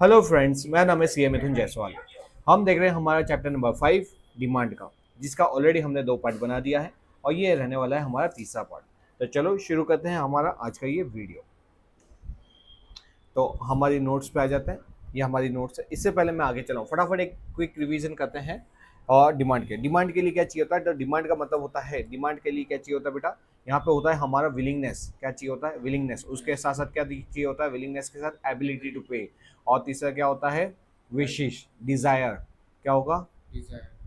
Hello friends, मेरा नाम है सीए मिथुन जायसवाल। हम देख रहे हैं हमारा चैप्टर नंबर 5 डिमांड का, जिसका ऑलरेडी हमने 2 पार्ट बना दिया है और ये रहने वाला है हमारा तीसरा पार्ट। तो चलो शुरू करते हैं हमारा आज का ये वीडियो। तो हमारी नोट्स पे आ जाते हैं। ये हमारी नोट्स है। इससे पहले मैं आगे चलाऊँ, फटाफट एक क्विक रिवीजन करते हैं। और डिमांड के लिए क्या चाहिए होता है? तो डिमांड का मतलब होता है, डिमांड के लिए क्या चाहिए होता है बेटा? यहाँ पे होता है हमारा विलिंगनेस। क्या चाहिए होता है? विलिंगनेस। उसके साथ साथ क्या चाहिए होता है? विलिंगनेस के साथ एबिलिटी टू पे। और तीसरा क्या होता है? विशिश, डिजायर। क्या होगा?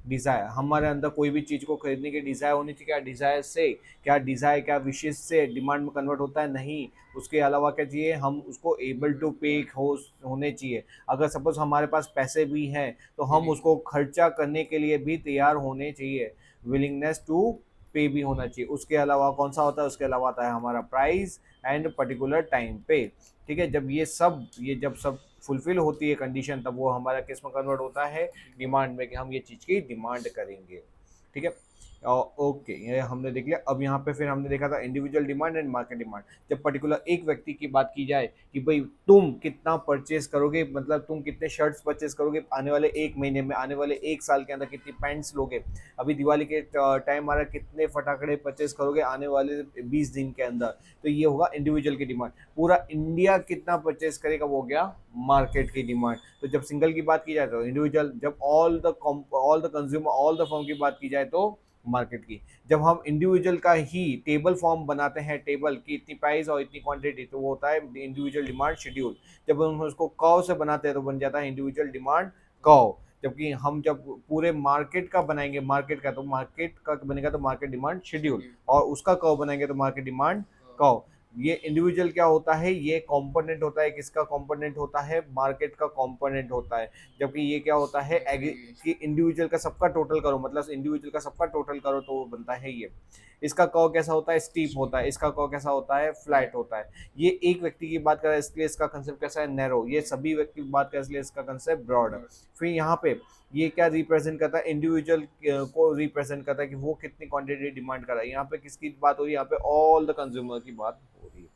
डिजायर। हमारे अंदर कोई भी चीज को खरीदने की डिजायर होनी चाहिए। क्या डिजायर से, क्या डिजायर, क्या विशेष से डिमांड में कन्वर्ट होता है? नहीं। उसके अलावा क्या चाहिए? हम उसको एबल टू पे होने चाहिए। अगर सपोज हमारे पास पैसे भी हैं तो हम उसको खर्चा करने के लिए भी तैयार होने चाहिए। विलिंगनेस टू पे भी होना चाहिए। उसके अलावा कौन सा होता है? उसके अलावा आता है हमारा प्राइस एंड पर्टिकुलर टाइम पे। ठीक है, जब जब सब फुलफिल होती है कंडीशन, तब वो हमारा किस में कन्वर्ट होता है? डिमांड में, कि हम ये चीज़ की डिमांड करेंगे। ठीक है। ओके, ये हमने देख लिया। अब यहाँ पे फिर हमने देखा था individual demand and market demand. जब पर्टिकुलर एक व्यक्ति की बात की जाए कि भाई तुम कितना परचेज करोगे, मतलब तुम कितने शर्ट्स परचेज करोगे आने वाले 1 महीने में, आने वाले 1 साल के अंदर कितनी पैंट्स लोगे, अभी दिवाली के टाइम आ रहा है, कितने फटाकड़े परचेज करोगे आने वाले 20 दिन के अंदर। तो ये होगा इंडिविजुअल की डिमांड। पूरा इंडिया कितना परचेज करेगा, वो हो गया मार्केट की डिमांड। तो जब सिंगल की बात की जाए तो इंडिविजुअल, जब all the consumer, all the firm की बात की जाए तो मार्केट की। जब हम इंडिविजुअल का ही टेबल फॉर्म बनाते हैं, टेबल की इतनी प्राइस और इतनी क्वांटिटी, तो वो होता है इंडिविजुअल डिमांड शेड्यूल। जब हम उसको कव से बनाते हैं तो बन जाता है इंडिविजुअल डिमांड कव। जबकि हम जब पूरे मार्केट का बनाएंगे, मार्केट का, तो मार्केट का बनेगा तो मार्केट डिमांड शेड्यूल, और उसका कव बनाएंगे तो मार्केट डिमांड कव। ये इंडिविजुअल क्या होता है? ये कंपोनेंट होता है। किसका कंपोनेंट होता है? मार्केट का कंपोनेंट होता है। जबकि ये क्या होता है? कि इंडिविजुअल का सबका टोटल करो, मतलब इंडिविजुअल का सबका टोटल करो तो वो बनता है ये। इसका कर्व कैसा होता है? स्टीप होता है। इसका कर्व कैसा होता है? फ्लैट होता है। ये एक व्यक्ति की बात कर रहा है, इसलिए इसका कंसेप्ट कैसा है? नैरो। ये सभी व्यक्ति की बात कर रहे हैं, इसलिए इसका कंसेप्ट ब्रॉड है। फिर यहाँ पे ये क्या रिप्रेजेंट करता है? इंडिविजुअल को रिप्रेजेंट करता है कि वो कितनी क्वांटिटी डिमांड कर रहा है। यहाँ पे किसकी बात हो रही है? यहाँ पे ऑल द कंज्यूमर की बात हो रही है।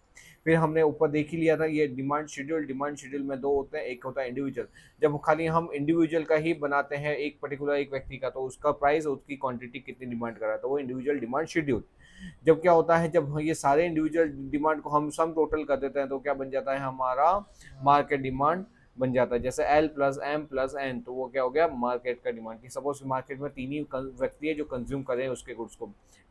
फिर हमने ऊपर देख ही लिया था ये डिमांड शेड्यूल। डिमांड शेड्यूल में दो होते हैं, एक होता है इंडिविजुअल। जब खाली हम इंडिविजुअल का ही बनाते हैं, एक पर्टिकुलर एक व्यक्ति का, तो उसका प्राइस, उसकी क्वांटिटी कितनी डिमांड कर रहा है, तो वो इंडिविजुअल डिमांड शेड्यूल। जब क्या होता है? जब ये सारे इंडिविजुअल डिमांड को हम सम टोटल कर देते हैं तो क्या बन जाता है हमारा? मार्केट डिमांड बन जाता है। जैसे L plus M plus N, तो वो क्या हो गया? मार्केट का डिमांड। की सपोज मार्केट में तीन ही व्यक्ति है जो कंज्यूम करें उसके गुड्स को,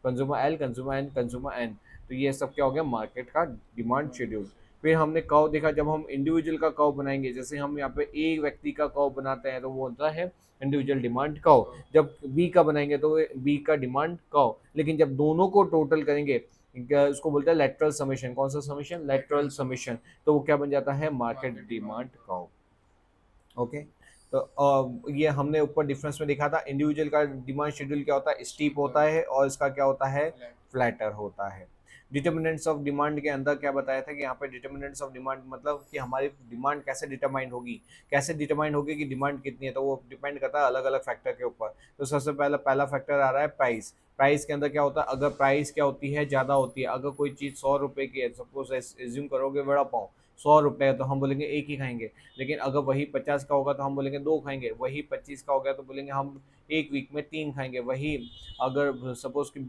consumer L, consumer N, consumer N. तो ये सब क्या हो गया? मार्केट का डिमांड शेड्यूल। फिर हमने कर्व देखा, जब हम इंडिविजुअल का कर्व बनाएंगे, जैसे हम यहाँ पे एक व्यक्ति का कर्व बनाते हैं तो वो होता है इंडिविजुअल डिमांड कर्व। जब बी का बनाएंगे तो बी का डिमांड कर्व। लेकिन जब दोनों को टोटल करेंगे, उसको बोलते हैं लेटरल समेशन। कौन सा समेशन? Lateral summation. तो वो क्या बन जाता है? Market demand curve. ओके। तो ये हमने ऊपर डिफरेंस में देखा था। इंडिविजुअल का डिमांड शेड्यूल क्या होता है? स्टीप होता है, और इसका क्या होता है? फ्लैटर होता है। डिटर्मिनेंट्स ऑफ डिमांड के अंदर क्या बताया था कि यहाँ पे डिटर्मिनेंट्स ऑफ डिमांड मतलब कि हमारी डिमांड कैसे डिटरमाइन होगी, कैसे डिटरमाइन होगी कि डिमांड कितनी है, तो वो डिपेंड करता है अलग अलग फैक्टर के ऊपर। तो सबसे पहला पहला फैक्टर आ रहा है प्राइस। प्राइस के अंदर क्या होता है? अगर प्राइस क्या होती है? ज़्यादा होती है। अगर कोई चीज़ 100 रुपये की है, सपोज एज्यूम करोगे वड़ा पाव 100 रुपये है, तो हम बोलेंगे एक ही खाएंगे। लेकिन अगर वही 50 का होगा तो हम बोलेंगे दो खाएंगे। वही 25 का हो गया तो बोलेंगे हम एक वीक में 3 खाएंगे। वही अगर सपोज कि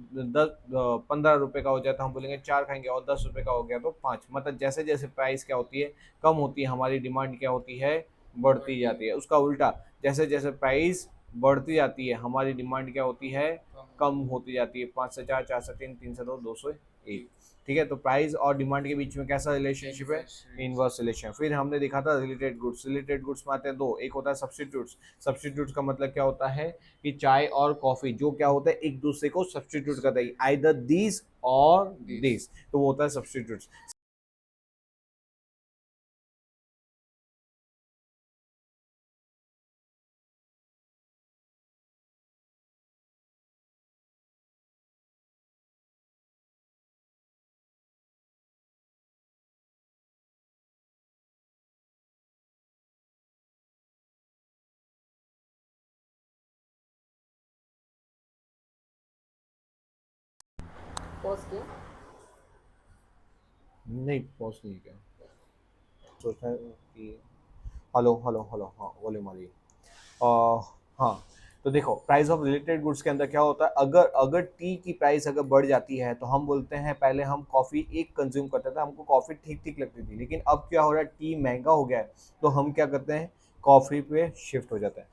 15 रुपये का हो जाए तो हम बोलेंगे 4 खाएंगे, और 10 रुपये का हो गया तो 5। मतलब जैसे जैसे प्राइस क्या होती है? कम होती है, हमारी डिमांड क्या होती है? बढ़ती जाती है। उसका उल्टा, जैसे जैसे प्राइस बढ़ती जाती है हमारी डिमांड क्या होती है? कम होती जाती है। 5 से 4, 4 से 3, 3 से 2, 2 से 1। ठीक है। तो प्राइस और डिमांड के बीच में कैसा रिलेशनशिप है? Inverse relation. फिर हमने देखा था रिलेटेड गुड्स। रिलेटेड गुड्स में आते हैं दो, एक होता है सब्सटीट्यूट्स। सब्सटीट्यूट्स का मतलब क्या होता है? कि चाय और कॉफी जो क्या होता है? एक दूसरे को सब्सटीट्यूट करता है, आइदर दिस और दिस, तो वो होता है सब्सटीट्यूट्स। पॉज किया। नहीं, पॉज नहीं किया। सोचना है कि हेलो हेलो हेलो, हाँ वॉल्यूम आ रही है। हाँ, तो देखो प्राइस ऑफ रिलेटेड गुड्स के अंदर क्या होता है, अगर अगर टी की प्राइस अगर बढ़ जाती है तो हम बोलते हैं, पहले हम कॉफ़ी एक कंज्यूम करते थे, हमको कॉफ़ी ठीक ठीक लगती थी, लेकिन अब क्या हो रहा है, टी महंगा हो गया है, तो हम क्या करते हैं, कॉफ़ी पे शिफ्ट हो जाते हैं।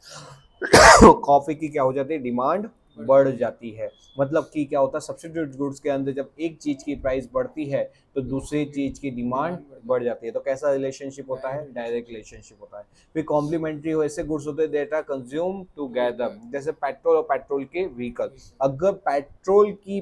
कॉफ़ी की क्या हो जाती है, डिमांड बढ़ जाती है। मतलब कि क्या होता है, सब्स्टिट्यूट गुड्स के अंदर जब एक चीज़ की प्राइस बढ़ती है तो दूसरी चीज़ की डिमांड बढ़ जाती है। तो कैसा रिलेशनशिप होता है, डायरेक्ट रिलेशनशिप होता है। फिर कॉम्प्लीमेंट्री ऐसे गुड्स होते हैं दैट आर कंज्यूम टुगेदर, जैसे पेट्रोल और पेट्रोल के व्हीकल। अगर पेट्रोल की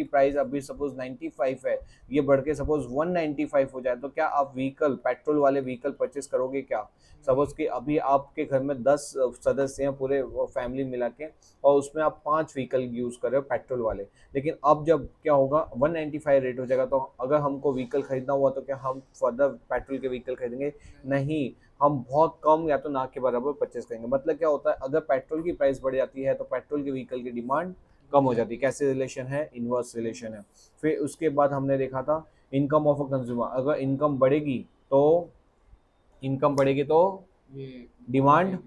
प्राइस अभी सपोज 95 है, ये बढ़ के सपोज 195 हो जाए, तो क्या आप व्हीकल, पेट्रोल वाले व्हीकल परचेस करोगे क्या? सपोज कि अभी आपके घर में 10 सदस्य हैं पूरे फैमिली मिला के, और उसमें आप 5 व्हीकल यूज कर रहे हो पेट्रोल वाले, लेकिन अब जब क्या होगा, 195 रेट हो जाएगा, तो अगर हमको व्हीकल खरीदना हुआ तो क्या हम फर्दर पेट्रोल के व्हीकल खरीदेंगे? नहीं, हम बहुत कम या तो ना के बराबर परचेस करेंगे। मतलब क्या होता है, अगर पेट्रोल की प्राइस बढ़ जाती है तो पेट्रोल के व्हीकल की डिमांड कम हो जाती है। कैसे रिलेशन है, इनवर्स रिलेशन है। फिर उसके बाद हमने देखा था इनकम ऑफ अ कंज्यूमर, अगर इनकम बढ़ेगी तो डिमांड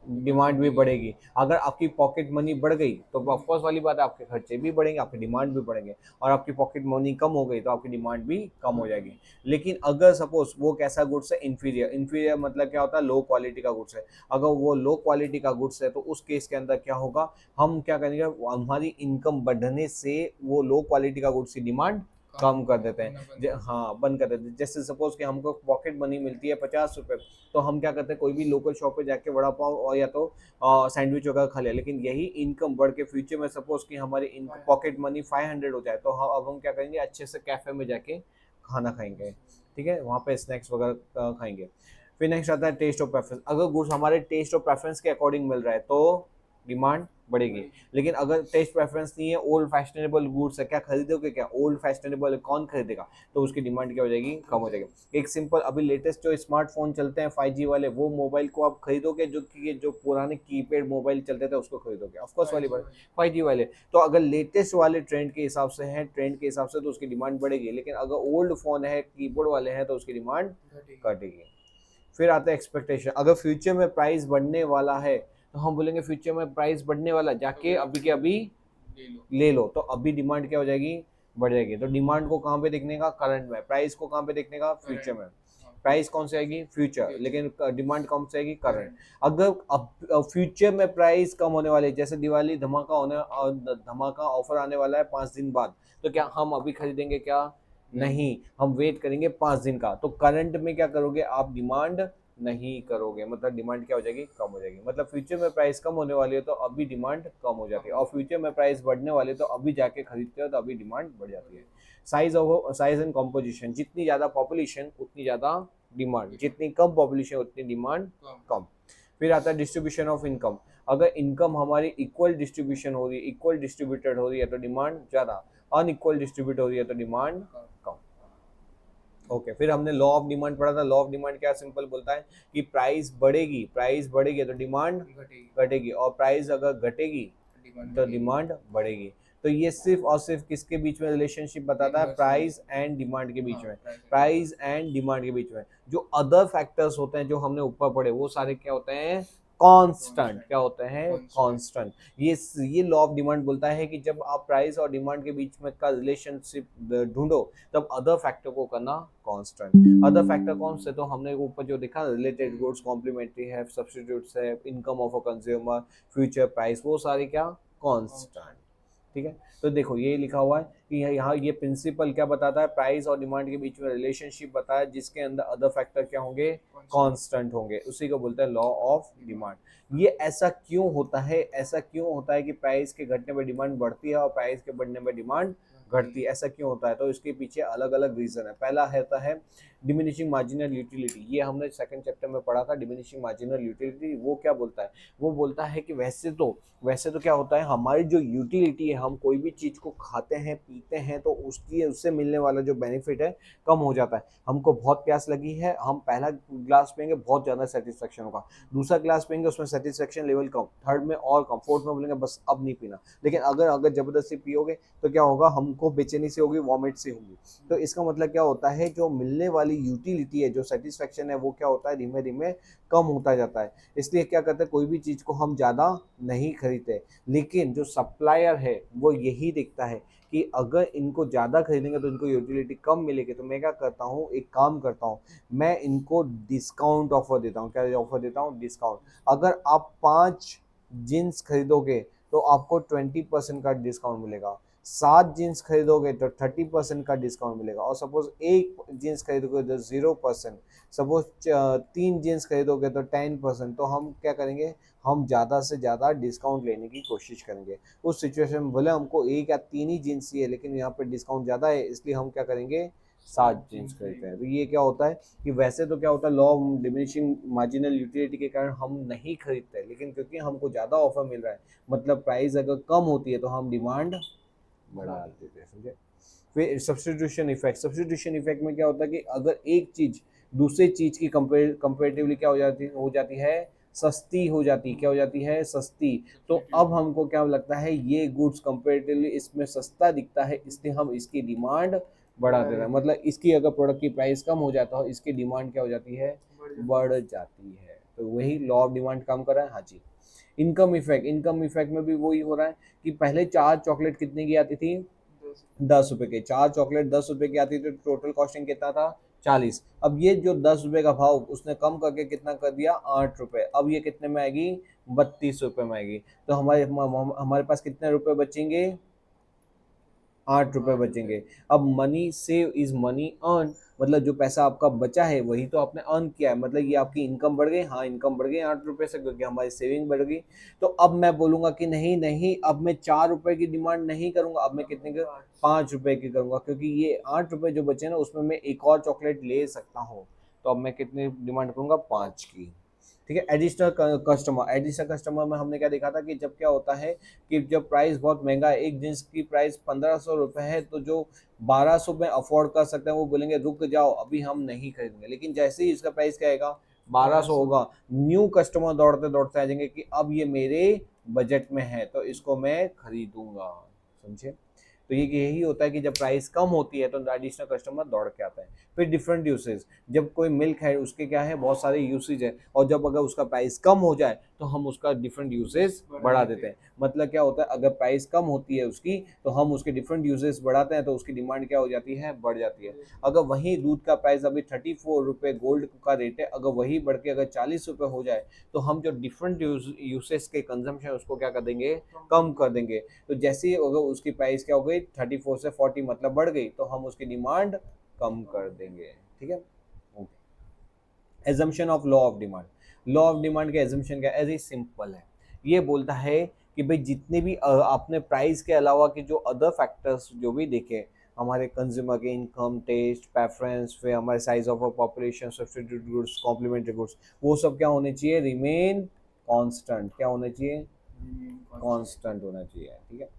डिमांड भी बढ़ेगी। अगर आपकी पॉकेट मनी बढ़ गई तो ऑफकोर्स वाली बात है, आपके खर्चे भी बढ़ेंगे, आपकी डिमांड भी बढ़ेंगे, और आपकी पॉकेट मनी कम हो गई तो आपकी डिमांड भी कम हो जाएगी। लेकिन अगर सपोज वो कैसा गुड्स है, इंफीरियर, इंफीरियर मतलब क्या होता है, लो क्वालिटी का गुड्स है। अगर वो लो क्वालिटी का गुड्स है तो उस केस के अंदर क्या होगा, हम क्या करेंगे, हमारी इनकम बढ़ने से वो लो क्वालिटी का गुड्स की डिमांड कम कर देते हैं। हाँ, बंद कर देते हैं। जैसे सपोज कि हमको पॉकेट मनी मिलती है 50 रुपये, तो हम क्या करते हैं, कोई भी लोकल शॉप पे जाके वड़ा पाव और या तो सैंडविच वगैरह खा लिया। लेकिन यही इनकम बढ़ के फ्यूचर में सपोज कि हमारी पॉकेट मनी 500 हो जाए, तो अब हम क्या करेंगे, अच्छे से कैफे में जाके खाना खाएंगे, ठीक है, वहाँ पे स्नैक्स वगैरह खाएंगे। फिर नेक्स्ट आता है टेस्ट और प्रेफरेंस। अगर गुड्स हमारे टेस्ट और प्रेफरेंस के अकॉर्डिंग मिल रहा है तो डिमांड बढ़ेगी। लेकिन अगर टेस्ट प्रेफरेंस नहीं है, ओल्ड फैशनेबल गुड्स है, क्या खरीदोगे, क्या ओल्ड फैशनेबल कौन खरीदेगा, तो उसकी डिमांड क्या हो जाएगी, कम हो जाएगी। एक सिंपल, अभी लेटेस्ट जो स्मार्टफोन चलते हैं 5G वाले, वो मोबाइल को आप खरीदोगे, जो पुराने कीपैड मोबाइल चलते थे उसको खरीदोगे, ऑफकोर्स वाली बात, 5G वाले। तो अगर लेटेस्ट वाले ट्रेंड के हिसाब से हैं, ट्रेंड के हिसाब से, तो उसकी डिमांड बढ़ेगी। लेकिन अगर ओल्ड फोन है, कीबोर्ड वाले हैं, तो उसकी डिमांड घटेगी। फिर आता है एक्सपेक्टेशन। अगर फ्यूचर में प्राइस बढ़ने वाला है तो हम बोलेंगे फ्यूचर में प्राइस बढ़ने वाला, जाके अभी के अभी ले लो, तो अभी डिमांड क्या हो जाएगी, बढ़ जाएगी। तो डिमांड को कहाँ पे देखने का, करंट में। प्राइस को कहाँ पे देखने का, फ्यूचर में। प्राइस कौन सी आएगी, फ्यूचर, लेकिन डिमांड कौन सी आएगी, करंट। अगर अब फ्यूचर में प्राइस कम होने वाली है, जैसे दिवाली धमाका ऑफर आने वाला है 5 दिन बाद, तो क्या हम अभी खरीदेंगे क्या, नहीं, हम वेट करेंगे 5 दिन का। तो करंट में क्या करोगे आप, डिमांड नहीं करोगे, मतलब डिमांड क्या हो जाएगी, कम हो जाएगी। मतलब फ्यूचर में प्राइस कम होने वाली है तो अभी डिमांड कम हो जाती है, और फ्यूचर में प्राइस बढ़ने वाली है तो अभी जाके खरीदते हो तो अभी डिमांड बढ़ जाती है। साइज एंड कॉम्पोजिशन, जितनी ज़्यादा पॉपुलेशन उतनी ज़्यादा डिमांड, जितनी कम पॉपुलेशन उतनी डिमांड कम। फिर आता है डिस्ट्रीब्यूशन ऑफ इनकम। अगर इनकम हमारी इक्वल डिस्ट्रीब्यूशन हो रही है, इक्वल डिस्ट्रीब्यूटेड हो रही है तो डिमांड ज़्यादा, अनइक्वल डिस्ट्रीब्यूट हो रही है तो डिमांड कम। ओके, फिर हमने लॉ ऑफ डिमांड पढ़ा था। लॉ ऑफ डिमांड क्या सिंपल बोलता है कि प्राइस बढ़ेगी तो डिमांड घटेगी, और प्राइस अगर घटेगी तो डिमांड बढ़ेगी। तो ये सिर्फ और सिर्फ किसके बीच में रिलेशनशिप बताता है, प्राइस एंड डिमांड के बीच में। प्राइस एंड डिमांड के बीच में जो अदर फैक्टर्स होते हैं जो हमने ऊपर पढ़े, वो सारे क्या होते हैं, कांस्टेंट। क्या होते हैं, कांस्टेंट। ये लॉ ऑफ डिमांड बोलता है कि जब आप प्राइस और डिमांड के बीच में का रिलेशनशिप ढूंढो, तब अदर फैक्टर को करना कांस्टेंट। अदर फैक्टर कौन से, तो हमने ऊपर जो देखा, रिलेटेड गुड्स, कॉम्प्लीमेंट्री है, सब्स्टिट्यूट्स है, income of a consumer, future price, वो सारे क्या, कांस्टेंट। ठीक है, तो देखो ये लिखा हुआ है कि यहाँ ये प्रिंसिपल क्या बताता है, प्राइस और डिमांड के बीच में रिलेशनशिप बताया, जिसके अंदर अदर फैक्टर क्या होंगे, कांस्टेंट होंगे, उसी को बोलते हैं लॉ ऑफ डिमांड। ये ऐसा क्यों होता है, ऐसा क्यों होता है कि प्राइस के घटने पर डिमांड बढ़ती है और प्राइस के बढ़ने पर डिमांड घटती है, ऐसा क्यों होता है? तो इसके पीछे अलग अलग रीजन है। पहला होता है डिमिनिशिंग मार्जिनल यूटिलिटी। ये हमने सेकंड चैप्टर में पढ़ा था, डिमिनिशिंग मार्जिनल यूटिलिटी। वो क्या बोलता है, वो बोलता है कि वैसे तो क्या होता है, हमारी जो यूटिलिटी है, हम कोई भी चीज़ को खाते हैं पीते हैं तो उससे मिलने वाला जो बेनिफिट है कम हो जाता है। हमको बहुत प्यास लगी है, हम पहला ग्लास पियेंगे, बहुत ज़्यादा सेटिस्फेक्शन होगा। दूसरा ग्लास पियेंगे, उसमें सेटिस्फेक्शन लेवल कम, थर्ड में और कम, फोर्थ में बोलेंगे बस अब नहीं पीना। लेकिन अगर ज़बरदस्ती पियोगे तो क्या होगा, हमको बेचैनी से होगी, वॉमिट से होगी। तो इसका मतलब क्या होता है, जो मिलने वाली वाली यूटिलिटी है, जो सेटिस्फेक्शन है, वो क्या होता है, धीमे धीमे कम होता जाता है। इसलिए क्या करते हैं, कोई भी चीज़ को हम ज़्यादा नहीं खरीदते। लेकिन जो सप्लायर है वो यही देखता है कि अगर इनको ज़्यादा खरीदेंगे तो इनको यूटिलिटी कम मिलेगी, तो मैं क्या करता हूँ, एक काम करता हूँ, मैं इनको डिस्काउंट ऑफर देता हूँ। क्या ऑफर देता हूँ? डिस्काउंट। अगर आप 5 जीन्स खरीदोगे तो आपको 20% का डिस्काउंट मिलेगा, 7 जीन्स खरीदोगे तो 30% का डिस्काउंट मिलेगा, और सपोज एक जीन्स खरीदोगे तो 0%, सपोज 3 जीन्स खरीदोगे तो 10%। तो हम क्या करेंगे, हम ज़्यादा से ज़्यादा डिस्काउंट लेने की कोशिश करेंगे। उस सिचुएशन में भले हमको 1 या 3 ही जीन्स चाहिए, लेकिन यहाँ पे डिस्काउंट ज़्यादा है, इसलिए हम क्या करेंगे, 7 जीन्स खरीदते हैं। तो ये क्या होता है कि वैसे तो क्या होता है, law of diminishing marginal utility के कारण हम नहीं खरीदते, लेकिन क्योंकि हमको ज़्यादा ऑफर मिल रहा है, मतलब प्राइस अगर कम होती है तो हम डिमांड बढ़ा देते हैं, समझे। फिर सब्स्टिट्यूशन इफेक्ट। सब्स्टिट्यूशन इफेक्ट में क्या होता है कि अगर एक चीज़ दूसरी चीज़ की कंपेरेटिवली क्या हो जाती है, सस्ती हो जाती है। क्या हो जाती है? सस्ती। तो अब हमको क्या लगता है, ये गुड्स कंपेरेटिवली इसमें सस्ता दिखता है, इसलिए हम इसकी डिमांड बढ़ा दे रहे हैं। मतलब इसकी अगर प्रोडक्ट की प्राइस कम हो जाता हो, इसकी डिमांड क्या हो जाती है, बढ़ जाती है। तो वही लॉ ऑफ डिमांड काम कर रहा है। हाँ जी। Income effect. इनकम इफेक्ट में भी वही हो रहा है कि पहले 4 चॉकलेट कितने की आती थी, 10 रुपए के। 4 चॉकलेट 10 रुपए की आती थी, तो टोटल कॉस्टिंग कितना था, 40। अब ये जो 10 रुपए का भाव उसने कम करके कितना कर दिया, 8 रुपए। अब ये कितने में आएगी, 32 रुपए में आएगी। तो हमारे पास कितने रुपए बचेंगे, 8 रुपए बचेंगे। अब money save is money earn, मतलब जो पैसा आपका बचा है वही तो आपने अर्न किया है, मतलब ये आपकी इनकम बढ़ गई। हाँ, इनकम बढ़ गई 8 रुपए से, क्योंकि हमारी सेविंग बढ़ गई। तो अब मैं बोलूंगा कि नहीं नहीं, अब मैं 4 रुपए की डिमांड नहीं करूंगा, अब मैं कितने की, 5 रुपए की करूंगा, क्योंकि ये 8 रुपए जो बचे ना उसमें मैं एक और चॉकलेट ले सकता हूँ। तो अब मैं कितनी डिमांड करूंगा, 5 की। ठीक है। Additional customer. एडिशनल कस्टमर में हमने क्या देखा था कि जब क्या होता है कि जब प्राइस बहुत महंगा है, एक जींस की प्राइस 1500 रुपये है, तो जो 1200 में अफोर्ड कर सकते हैं वो बोलेंगे रुक जाओ, अभी हम नहीं खरीदेंगे। लेकिन जैसे ही इसका प्राइस क्या आएगा, 1200 होगा, न्यू कस्टमर दौड़ते दौड़ते आ जाएंगे कि अब ये मेरे बजट में है, तो इसको मैं खरीदूंगा। समझे। तो ये यही होता है कि जब प्राइस कम होती है तो एडिशनल कस्टमर दौड़ के आता है। फिर डिफरेंट यूसेज। जब कोई मिल्क है उसके क्या है, बहुत सारे यूसेज है, और जब अगर उसका प्राइस कम हो जाए तो हम उसका डिफरेंट यूसेज बढ़ा देते हैं। मतलब क्या होता है, अगर प्राइस कम होती है उसकी तो हम उसके डिफरेंट यूसेज बढ़ाते हैं, तो उसकी डिमांड क्या हो जाती है, बढ़ जाती है। अगर वही दूध का प्राइस अभी 34 रुपये गोल्ड का रेट है, अगर वही बढ़ के अगर 40 रुपये हो जाए, तो हम जो डिफरेंट यूसेज के कंजम्पशन है उसको क्या कर देंगे, कम कर देंगे। तो जैसे ही अगर उसकी प्राइस क्या हो गई, 34 से 40 मतलब बढ़ गई, तो हम उसकी डिमांड कम कर देंगे। ठीक है। Assumption of law of demand. Law of demand का एजम्पशन क्या है, एज ए सिंपल है। ये बोलता है कि भाई जितने भी आपने प्राइस के अलावा के जो अदर फैक्टर्स जो भी देखे, हमारे कंज्यूमर के इनकम, टेस्ट, प्रेफरेंस, फिर हमारे size of population, substitute goods, complementary goods, वो सब क्या होने चाहिए, रिमेन कांस्टेंट। क्या होने चाहिए, कांस्टेंट होना चाहिए। ठीक है।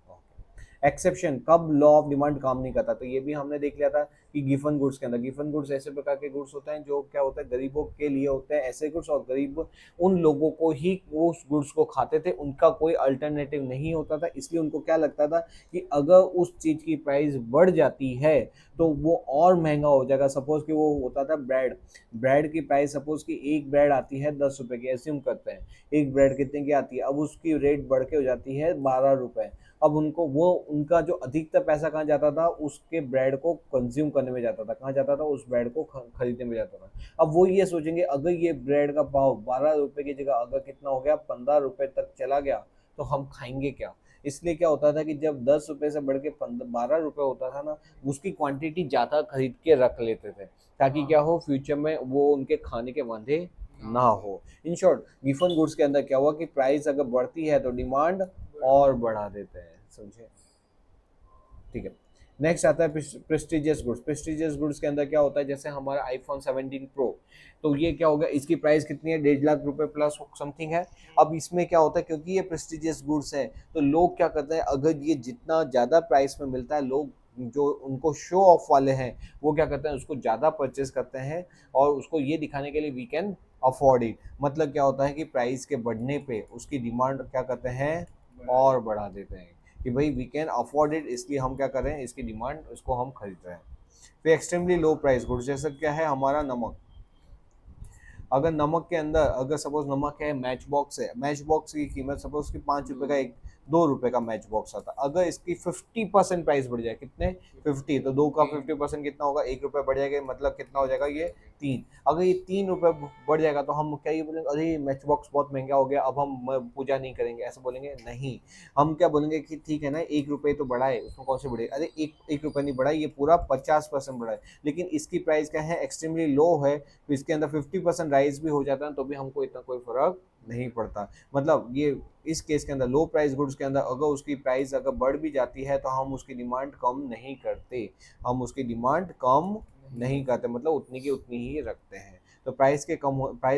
एक्सेप्शन, कब लॉ ऑफ डिमांड काम नहीं करता, तो ये भी हमने देख लिया था कि गिफन गुड्स के अंदर। गिफन गुड्स ऐसे प्रकार के गुड्स होते हैं जो क्या होता है, गरीबों के लिए होते हैं ऐसे गुड्स, और गरीब उन लोगों को ही वो उस गुड्स को खाते थे, उनका कोई अल्टरनेटिव नहीं होता था। इसलिए उनको क्या लगता था कि अगर उस चीज़ की प्राइस बढ़ जाती है तो वो और महंगा हो जाएगा। सपोज कि वो होता था ब्रेड। ब्रेड की प्राइस सपोज कि एक ब्रेड आती है 10 रुपए की, एज्यूम करते हैं एक ब्रेड कितने की आती है, अब उसकी रेट बढ़ के हो जाती है 12 रुपए। अब उनको वो उनका जो अधिकतर पैसा कहाँ जाता था, उसके ब्रेड को कंज्यूम करने में जाता था। कहाँ जाता था, उस ब्रेड को खरीदने में जाता था। अब वो ये सोचेंगे अगर ये ब्रेड का भाव 12 रुपए की जगह अगर कितना हो गया, 15 रुपए तक चला गया, तो हम खाएंगे क्या। इसलिए क्या होता था कि जब 10 रुपए से बढ़ के 12 रुपए होता था ना, उसकी क्वांटिटी ज़्यादा खरीद के रख लेते थे, ताकि क्या हो, फ्यूचर में वो उनके खाने के वांधे ना हो। इन शॉर्ट, गिफन गुड्स के अंदर क्या हुआ कि प्राइस अगर बढ़ती है तो डिमांड और बढ़ा देते हैं। समझे। ठीक है। नेक्स्ट आता है प्रेस्टिजियस गुड्स। प्रेस्टिजियस गुड्स के अंदर क्या होता है, जैसे हमारा आईफोन 17 प्रो, तो ये क्या होगा, इसकी प्राइस कितनी है, 1.5 लाख रुपए प्लस समथिंग है। अब इसमें क्या होता है, क्योंकि ये प्रेस्टिजियस गुड्स है, तो लोग क्या करते हैं, अगर ये जितना ज़्यादा प्राइस में मिलता है, लोग जो उनको शो ऑफ वाले हैं वो क्या करते हैं, उसको ज़्यादा परचेज करते हैं, और उसको ये दिखाने के लिए वी कैन अफोर्ड इट। मतलब क्या होता है कि प्राइस के बढ़ने पे उसकी डिमांड क्या करते हैं, और बढ़ा देते हैं कि भाई वी कैन अफोर्ड इट, इसलिए हम क्या कर रहे हैं, इसकी डिमांड, इसको हम खरीद रहे हैं। फिर एक्सट्रीमली लो प्राइस गुड्स, जैसे क्या है हमारा नमक। अगर नमक के अंदर, अगर सपोज नमक है, मैच बॉक्स है, मैच बॉक्स की कीमत सपोज की 5 रुपए का एक, 2 रुपए का मैच बॉक्स आता, अगर इसकी 50% प्राइस बढ़ जाए, कितने 50, तो 2 का 50% कितना होगा, 1 रुपए बढ़ जाएगा, मतलब कितना हो जाएगा ये 3। अगर ये 3 रुपए बढ़ जाएगा तो हम क्या ये बोलेंगे अरे मैच बॉक्स बहुत महंगा हो गया, अब हम पूजा नहीं करेंगे, ऐसा बोलेंगे नहीं। हम क्या बोलेंगे कि ठीक है ना 1 रुपए तो बढ़ा है, उसमें कौन से बढ़े, अरे एक रुपए नहीं बढ़ा, ये पूरा 50% बढ़ा है, लेकिन इसकी प्राइस क्या है एक्सट्रीमली लो है, तो इसके अंदर 50% राइज भी हो जाता है तो भी हमको इतना कोई फर्क नहीं पड़ता। मतलब ये इस केस के अंदर लो प्राइस गुड्स के अंदर अगर उसकी प्राइस अगर बढ़ भी जाती है तो हम उसकी डिमांड कम नहीं करते, हम उसकी डिमांड कम नहीं करते, मतलब उतनी की उतनी ही रखते हैं। तो प्राइस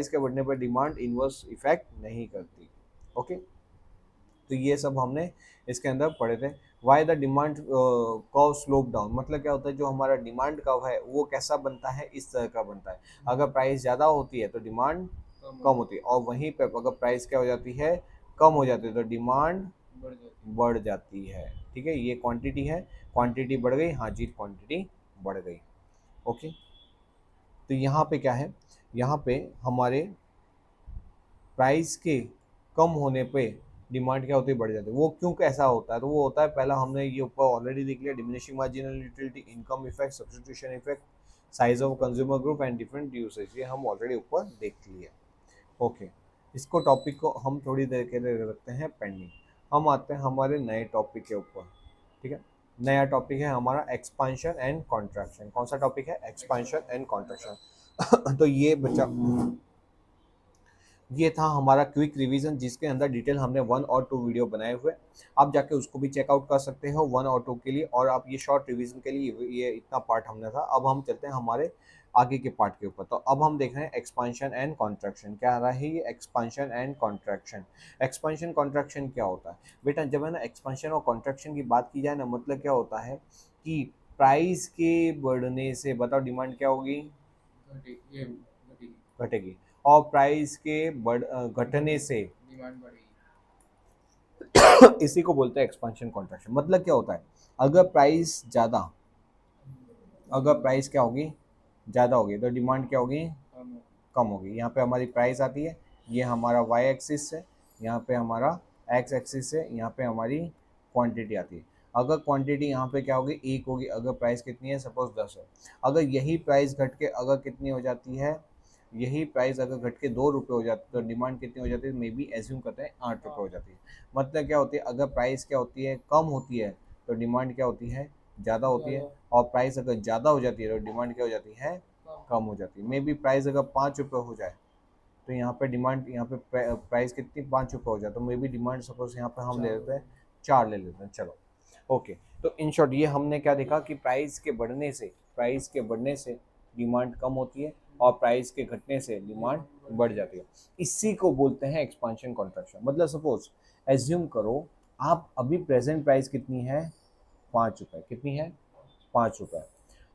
के बढ़ने पर डिमांड इनवर्स इफेक्ट नहीं करती। ओके, तो ये सब हमने इसके अंदर पढ़े थे। Why the demand curve slope down, मतलब क्या होता है जो हमारा डिमांड कर्व है वो कैसा बनता है, इस तरह का बनता है। अगर प्राइस ज़्यादा होती है तो डिमांड कम होती है, और वहीं पे अगर प्राइस क्या हो जाती है, कम हो जाती है, तो डिमांड बढ़ जाती है। ठीक है, ये क्वांटिटी है, क्वांटिटी बढ़ गई, हाँ जी क्वांटिटी बढ़ गई। ओके, तो यहाँ पे क्या है, यहाँ पे हमारे प्राइस के कम होने पे डिमांड क्या होती है, बढ़ जाती है। वो क्यों कैसा होता है, तो वो होता है, पहला हमने ये ऊपर ऑलरेडी देख लिया, diminishing marginal utility, income effect, substitution effect, size of consumer group and different usage, ये हम ऑलरेडी ऊपर देख लिए। ओके, इसको टॉपिक को हम थोड़ी देर के लिए रखते हैं पेंडिंग। हम आते हैं हमारे नए टॉपिक के ऊपर। ठीक है, नया टॉपिक है हमारा एक्सपांशन एंड कॉन्ट्रैक्शन। कौन सा टॉपिक है, एक्सपांशन एंड कॉन्ट्रैक्शन। तो ये बच्चा, ये था हमारा क्विक रिवीजन, जिसके अंदर डिटेल हमने 1 और 2 वीडियो बनाए हुए, आप जाके उसको भी चेकआउट कर सकते हो 1 और 2 के लिए, और आप ये शॉर्ट रिवीजन के लिए ये इतना पार्ट हमने था। अब हम चलते हैं हमारे आगे के पार्ट के ऊपर। तो अब हम देख रहे हैं एक्सपांशन एंड कॉन्ट्रैक्शन। क्या आ रहा है ये expansion and contraction. Expansion contraction क्या होता है बेटा, जब है ना एक्सपांशन और कॉन्ट्रैक्शन की बात की जाए ना, मतलब क्या होता है कि प्राइस के बढ़ने से, बताओ डिमांड क्या होगी, घटेगी, और प्राइस के घटने से डिमांड बढ़ेगी। इसी को बोलते हैं एक्सपांशन कॉन्ट्रैक्शन। मतलब क्या होता है, अगर प्राइस ज़्यादा, अगर प्राइस क्या होगी, ज़्यादा होगी, तो डिमांड क्या होगी, कम होगी। यहाँ पे हमारी प्राइस आती है, ये हमारा वाई एक्सिस है, यहाँ पे हमारा एक्स एक्सिस है, यहाँ पे हमारी क्वांटिटी आती है। अगर क्वांटिटी यहाँ पे क्या होगी, 1 होगी, अगर प्राइस कितनी है, सपोज 10 है, अगर यही प्राइस घट के अगर कितनी हो जाती है, यही प्राइस अगर घट के 2 रुपये हो जाती है, तो डिमांड कितनी हो जाती है, मे बी एज्यूम करते हैं 8 रुपये हो जाती है। मतलब क्या होती है, अगर प्राइस क्या होती है, कम होती है, तो डिमांड क्या होती है, ज़्यादा होती है, और प्राइस अगर ज़्यादा हो जाती है तो डिमांड क्या हो जाती है, कम हो जाती है। मे बी प्राइस अगर 5 रुपये हो जाए, तो यहाँ पे डिमांड, यहाँ पे प्राइस कितनी 5 रुपये हो जाए, तो मे बी डिमांड सपोज यहाँ पे हम ले लेते हैं 4 ले लेते हैं। चलो ओके, तो इन शॉर्ट ये हमने क्या देखा कि प्राइस के बढ़ने से, प्राइस के बढ़ने से डिमांड कम होती है, और प्राइस के घटने से डिमांड बढ़ जाती है। इसी को बोलते हैं एक्सपांशन कॉन्ट्रैक्शन। मतलब सपोज एज्यूम करो, आप अभी प्रेजेंट प्राइस कितनी है, 5 रुपये, कितनी है, 5 रुपये,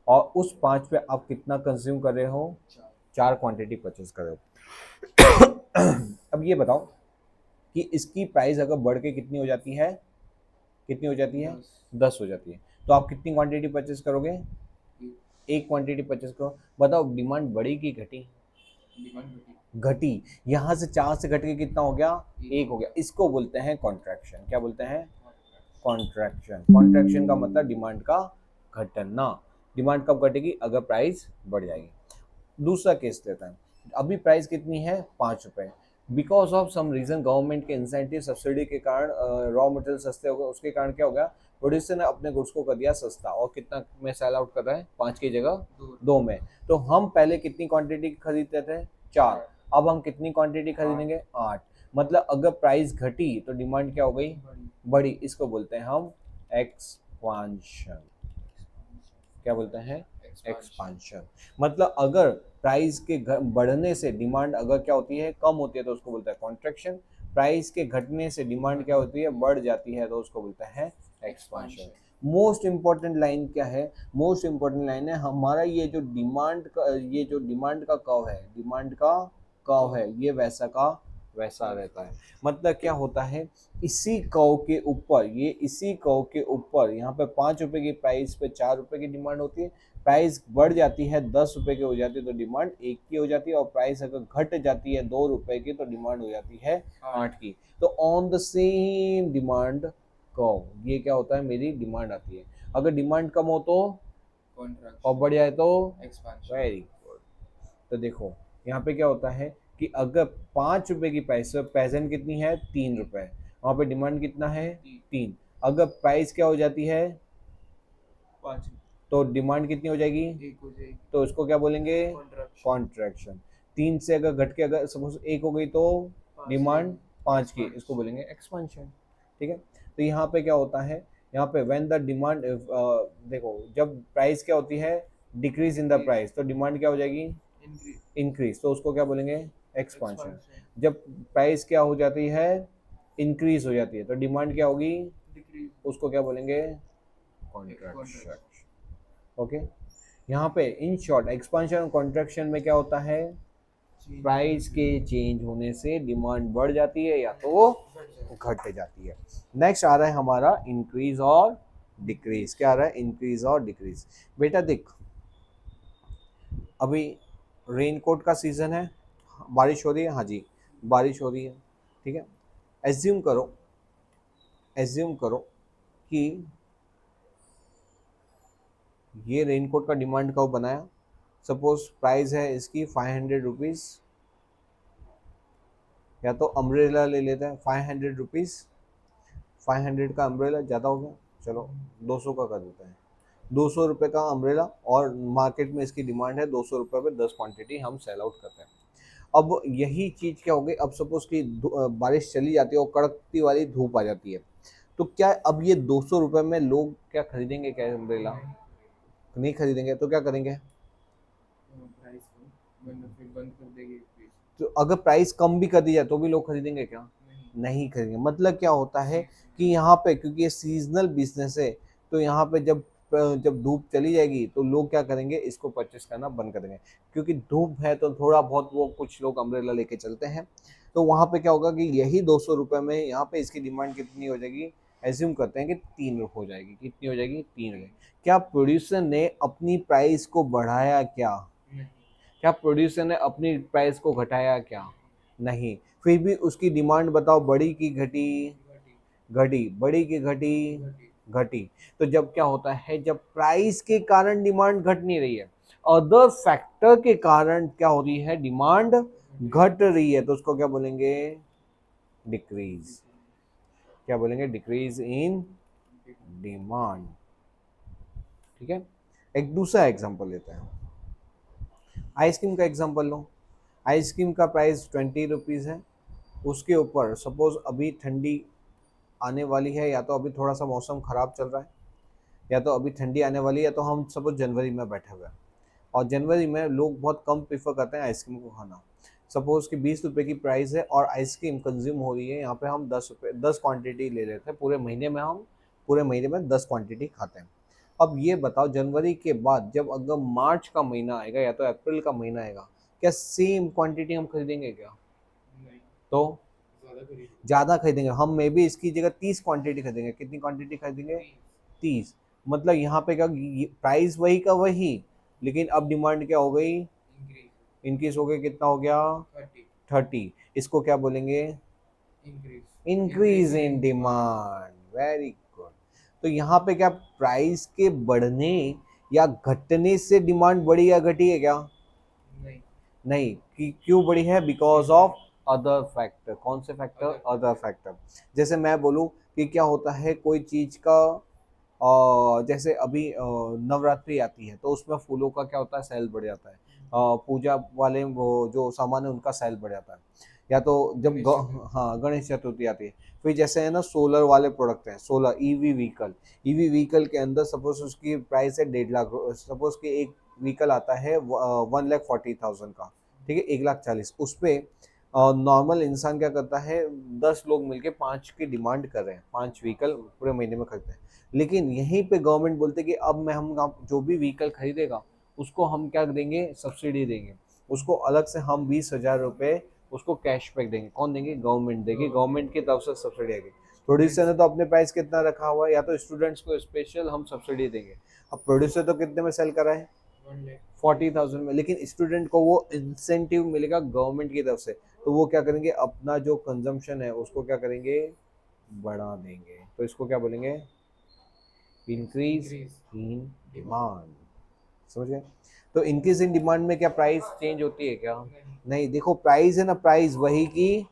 और उस 5 पे आप कितना कंज्यूम कर रहे हो, 4 क्वांटिटी परचेज कर रहे हो। अब ये बताओ कि इसकी प्राइस अगर बढ़ के कितनी हो जाती है, कितनी हो जाती है, 10 हो जाती है, तो आप कितनी क्वांटिटी परचेज करोगे, 1 क्वांटिटी परचेज करो। बताओ डिमांड बढ़ी कि घटी, घटी। यहाँ से 4 से घट के कितना हो गया, 1 हो गया। इसको बोलते हैं कॉन्ट्रैक्शन। क्या बोलते हैं, कॉन्ट्रैक्शन। कॉन्ट्रैक्शन का मतलब डिमांड का घटना। डिमांड कब घटेगी, अगर प्राइस बढ़ जाएगी। दूसरा केस लेते हैं, अभी प्राइस कितनी है, 5 रुपये, because of some reason government के इंसेंटिव सब्सिडी के कारण रॉ मटेरियल सस्ते हो गए, उसके कारण क्या हो गया, प्रोड्यूसर ने अपने गुड्स को कर दिया सस्ता, और कितना में सेल आउट कर रहा है, 5 की जगह 2 में। तो हम पहले कितनी क्वांटिटी खरीदते थे, 4, अब हम कितनी क्वांटिटी खरीदेंगे, 8। मतलब अगर प्राइस घटी तो डिमांड क्या हो गई, बढ़ी। इसको बोलते हैं हम एक्सपांशन। क्या बोलते हैं, एक्सपांशन। मतलब अगर प्राइस के बढ़ने से डिमांड अगर क्या होती है, कम होती है, तो उसको बोलते हैं कॉन्ट्रैक्शन। प्राइस के घटने से डिमांड क्या होती है, बढ़ जाती है, तो उसको बोलते हैं एक्सपांशन। मोस्ट इंपॉर्टेंट लाइन क्या है, मोस्ट इंपॉर्टेंट लाइन है हमारा ये जो डिमांड का, ये जो डिमांड का कर्व है, डिमांड का कर्व है, ये वैसा का वैसा रहता है। मतलब क्या होता है, इसी कर्व के ऊपर, ये इसी कर्व के ऊपर यहाँ पे 5 रुपए की प्राइस पे 4 रुपए की डिमांड होती है, प्राइस बढ़ जाती है 10 रुपए की हो जाती है तो डिमांड 1 की हो जाती है, और प्राइस अगर घट जाती है 2 रुपए की तो डिमांड हो जाती है 8 की। तो on the same demand curve ये क्या होता है, मेरी डिमांड आती है। अगर डिमांड कम हो तो और बढ़ जाए तो वेरी गुड। तो देखो यहाँ पे क्या होता है कि अगर 5 रुपए की पैसे प्रेजेंट कितनी है 3 रुपए, वहां पे डिमांड कितना है 3। अगर प्राइस क्या हो जाती है 5 तो डिमांड कितनी हो जाएगी 1 हो जाएगी, तो इसको क्या बोलेंगे कॉन्ट्रैक्शन। 3 से अगर घट के अगर सपोज 1 हो गई तो डिमांड 5 की, इसको बोलेंगे एक्सपेंशन। ठीक है, तो यहाँ पे क्या होता है, यहाँ पे व्हेन द डिमांड देखो जब प्राइस क्या होती है डिक्रीज इन द प्राइस तो डिमांड क्या हो जाएगी इंक्रीज, तो उसको क्या बोलेंगे एक्सपेंशन। जब प्राइस क्या हो जाती है इंक्रीज हो जाती है तो डिमांड क्या होगी उसको क्या बोलेंगे कॉन्ट्रैक्शन। ओके, यहाँ पे इन शॉर्ट एक्सपेंशन और कॉन्ट्रैक्शन में क्या होता है, प्राइस के चेंज होने से डिमांड बढ़ जाती है या तो घट जाती है। नेक्स्ट आ रहा है हमारा इंक्रीज और डिक्रीज। क्या आ रहा है इंक्रीज और डिक्रीज। बेटा देख अभी रेनकोट का सीजन है, बारिश हो रही है, हाँ जी बारिश हो रही है, ठीक है। एज्यूम करो कि ये रेनकोट का डिमांड कब बनाया, सपोज प्राइस है इसकी 500 रुपीज़, या तो अम्ब्रेला ले लेते हैं 500 रुपीज़, 500 का अम्ब्रेला ज़्यादा हो गया, चलो 200 का कर देते हैं, 200 रुपये का अम्ब्रेला, और मार्केट में इसकी डिमांड है 200 रुपये पे 10 क्वांटिटी हम सेल आउट करते हैं। अब यही चीज़ क्या हो गई, अब सपोज कि बारिश चली जाती है और कड़कती वाली धूप आ जाती है, तो क्या अब ये 200 रुपये में लोग क्या खरीदेंगे क्या अम्ब्रेला, नहीं खरीदेंगे, तो क्या करेंगे बंद कर देंगे। तो अगर प्राइस कम भी कर दी जाए तो भी लोग खरीदेंगे क्या, नहीं खरीदेंगे। मतलब क्या होता है कि यहाँ पे क्योंकि ये सीजनल बिजनेस है तो यहाँ पे जब धूप चली जाएगी तो लोग क्या करेंगे इसको परचेस करना बंद कर देंगे, क्योंकि धूप है तो थोड़ा बहुत वो कुछ लोग अम्ब्रेला लेके चलते हैं। तो वहाँ पे क्या होगा कि यही 200 रुपये में यहाँ पे इसकी डिमांड कितनी हो जाएगी, एज्यूम करते हैं कि 3 हो जाएगी, कितनी हो जाएगी 3 हो जाएगी। क्या प्रोड्यूसर ने अपनी प्राइस को बढ़ाया क्या, क्या प्रोड्यूसर ने अपनी प्राइस को घटाया क्या, नहीं। फिर भी उसकी डिमांड बताओ बढ़ी की घटी, घटी, बढ़ी की घटी, घटी। तो जब क्या होता है, जब प्राइस के कारण डिमांड घट नहीं रही है, अदर फैक्टर के कारण क्या हो रही है डिमांड घट रही है, तो उसको क्या बोलेंगे डिक्रीज। क्या बोलेंगे डिक्रीज इन डिमांड। ठीक है, एक दूसरा एग्जांपल लेते हैं, आइसक्रीम का एग्जांपल लो। आइसक्रीम का प्राइस 20 रुपीज़ है, उसके ऊपर सपोज अभी ठंडी आने वाली है, या तो अभी थोड़ा सा मौसम ख़राब चल रहा है, या तो अभी ठंडी आने वाली है, तो हम सपोज जनवरी में बैठे हुए हैं, और जनवरी में लोग बहुत कम प्रीफर करते हैं आइसक्रीम को खाना। सपोज कि 20 रुपये की प्राइस है और आइसक्रीम कंज्यूम हो रही है, यहाँ पे हम 10 रुपये 10 क्वांटिटी ले लेते हैं पूरे महीने में, हम पूरे महीने में 10 क्वांटिटी खाते हैं। अब ये बताओ जनवरी के बाद जब अगर मार्च का महीना आएगा या तो अप्रैल का महीना आएगा, क्या सेम क्वांटिटी हम खरीदेंगे क्या, तो ज़्यादा खरीदेंगे हम, मे बी इसकी जगह 30 क्वांटिटी खरीदेंगे। कितनी क्वांटिटी खरीदेंगे 30। मतलब यहाँ पे क्या प्राइस वही का वही, लेकिन अब डिमांड क्या हो गई इंक्रीज हो गई, कितना हो गया 30। इसको क्या बोलेंगे increase in demand. Very good. तो यहाँ पे क्या प्राइस के बढ़ने या घटने से डिमांड बढ़ी या घटी है क्या, नहीं। कि क्यों बढ़ी है, बिकॉज ऑफ अदर फैक्टर। कौन से फैक्टर, अदर फैक्टर। जैसे मैं बोलूँ कि क्या होता है कोई चीज़ का जैसे अभी नवरात्रि आती है तो उसमें फूलों का क्या होता है सेल बढ़ जाता है, पूजा वाले वो जो सामान है उनका सेल बढ़ जाता है, या तो जब हाँ गणेश चतुर्थी आती है। फिर जैसे है ना सोलर वाले प्रोडक्ट हैं, solar EV vehicle, EV vehicle के अंदर सपोज उसकी प्राइस है 1.5 लाख, सपोज कि एक व्हीकल आता है 1,40,000 का, ठीक है 1,40,000। उस पर नॉर्मल इंसान क्या करता है 10 लोग मिलके 5 की डिमांड कर रहे हैं, 5 व्हीकल पूरे महीने में खरीदते हैं। लेकिन यहीं पे गवर्नमेंट बोलते कि अब मैं हम जो भी व्हीकल खरीदेगा उसको हम क्या देंगे सब्सिडी देंगे, उसको अलग से हम 20,000 रुपये उसको कैशबैक देंगे। कौन देंगे, गवर्नमेंट देगी, गवर्नमेंट की तरफ से सब्सिडी आएगी। प्रोड्यूसर ने तो अपने प्राइस कितना रखा हुआ है, या तो स्टूडेंट्स को स्पेशल हम सब्सिडी देंगे। अब प्रोड्यूसर तो कितने में सेल करा है 40,000 में, लेकिन स्टूडेंट को वो इंसेंटिव मिलेगा गवर्नमेंट की तरफ से, तो वो क्या करेंगे अपना जो कंजम्पशन है उसको क्या करेंगे बढ़ा देंगे, तो इसको क्या बोलेंगे इंक्रीज इन डिमांड। समझ गए? तो इंक्रीज इन डिमांड में क्या प्राइस चेंज होती है क्या? नहीं, देखो प्राइस है ना, प्राइस वही की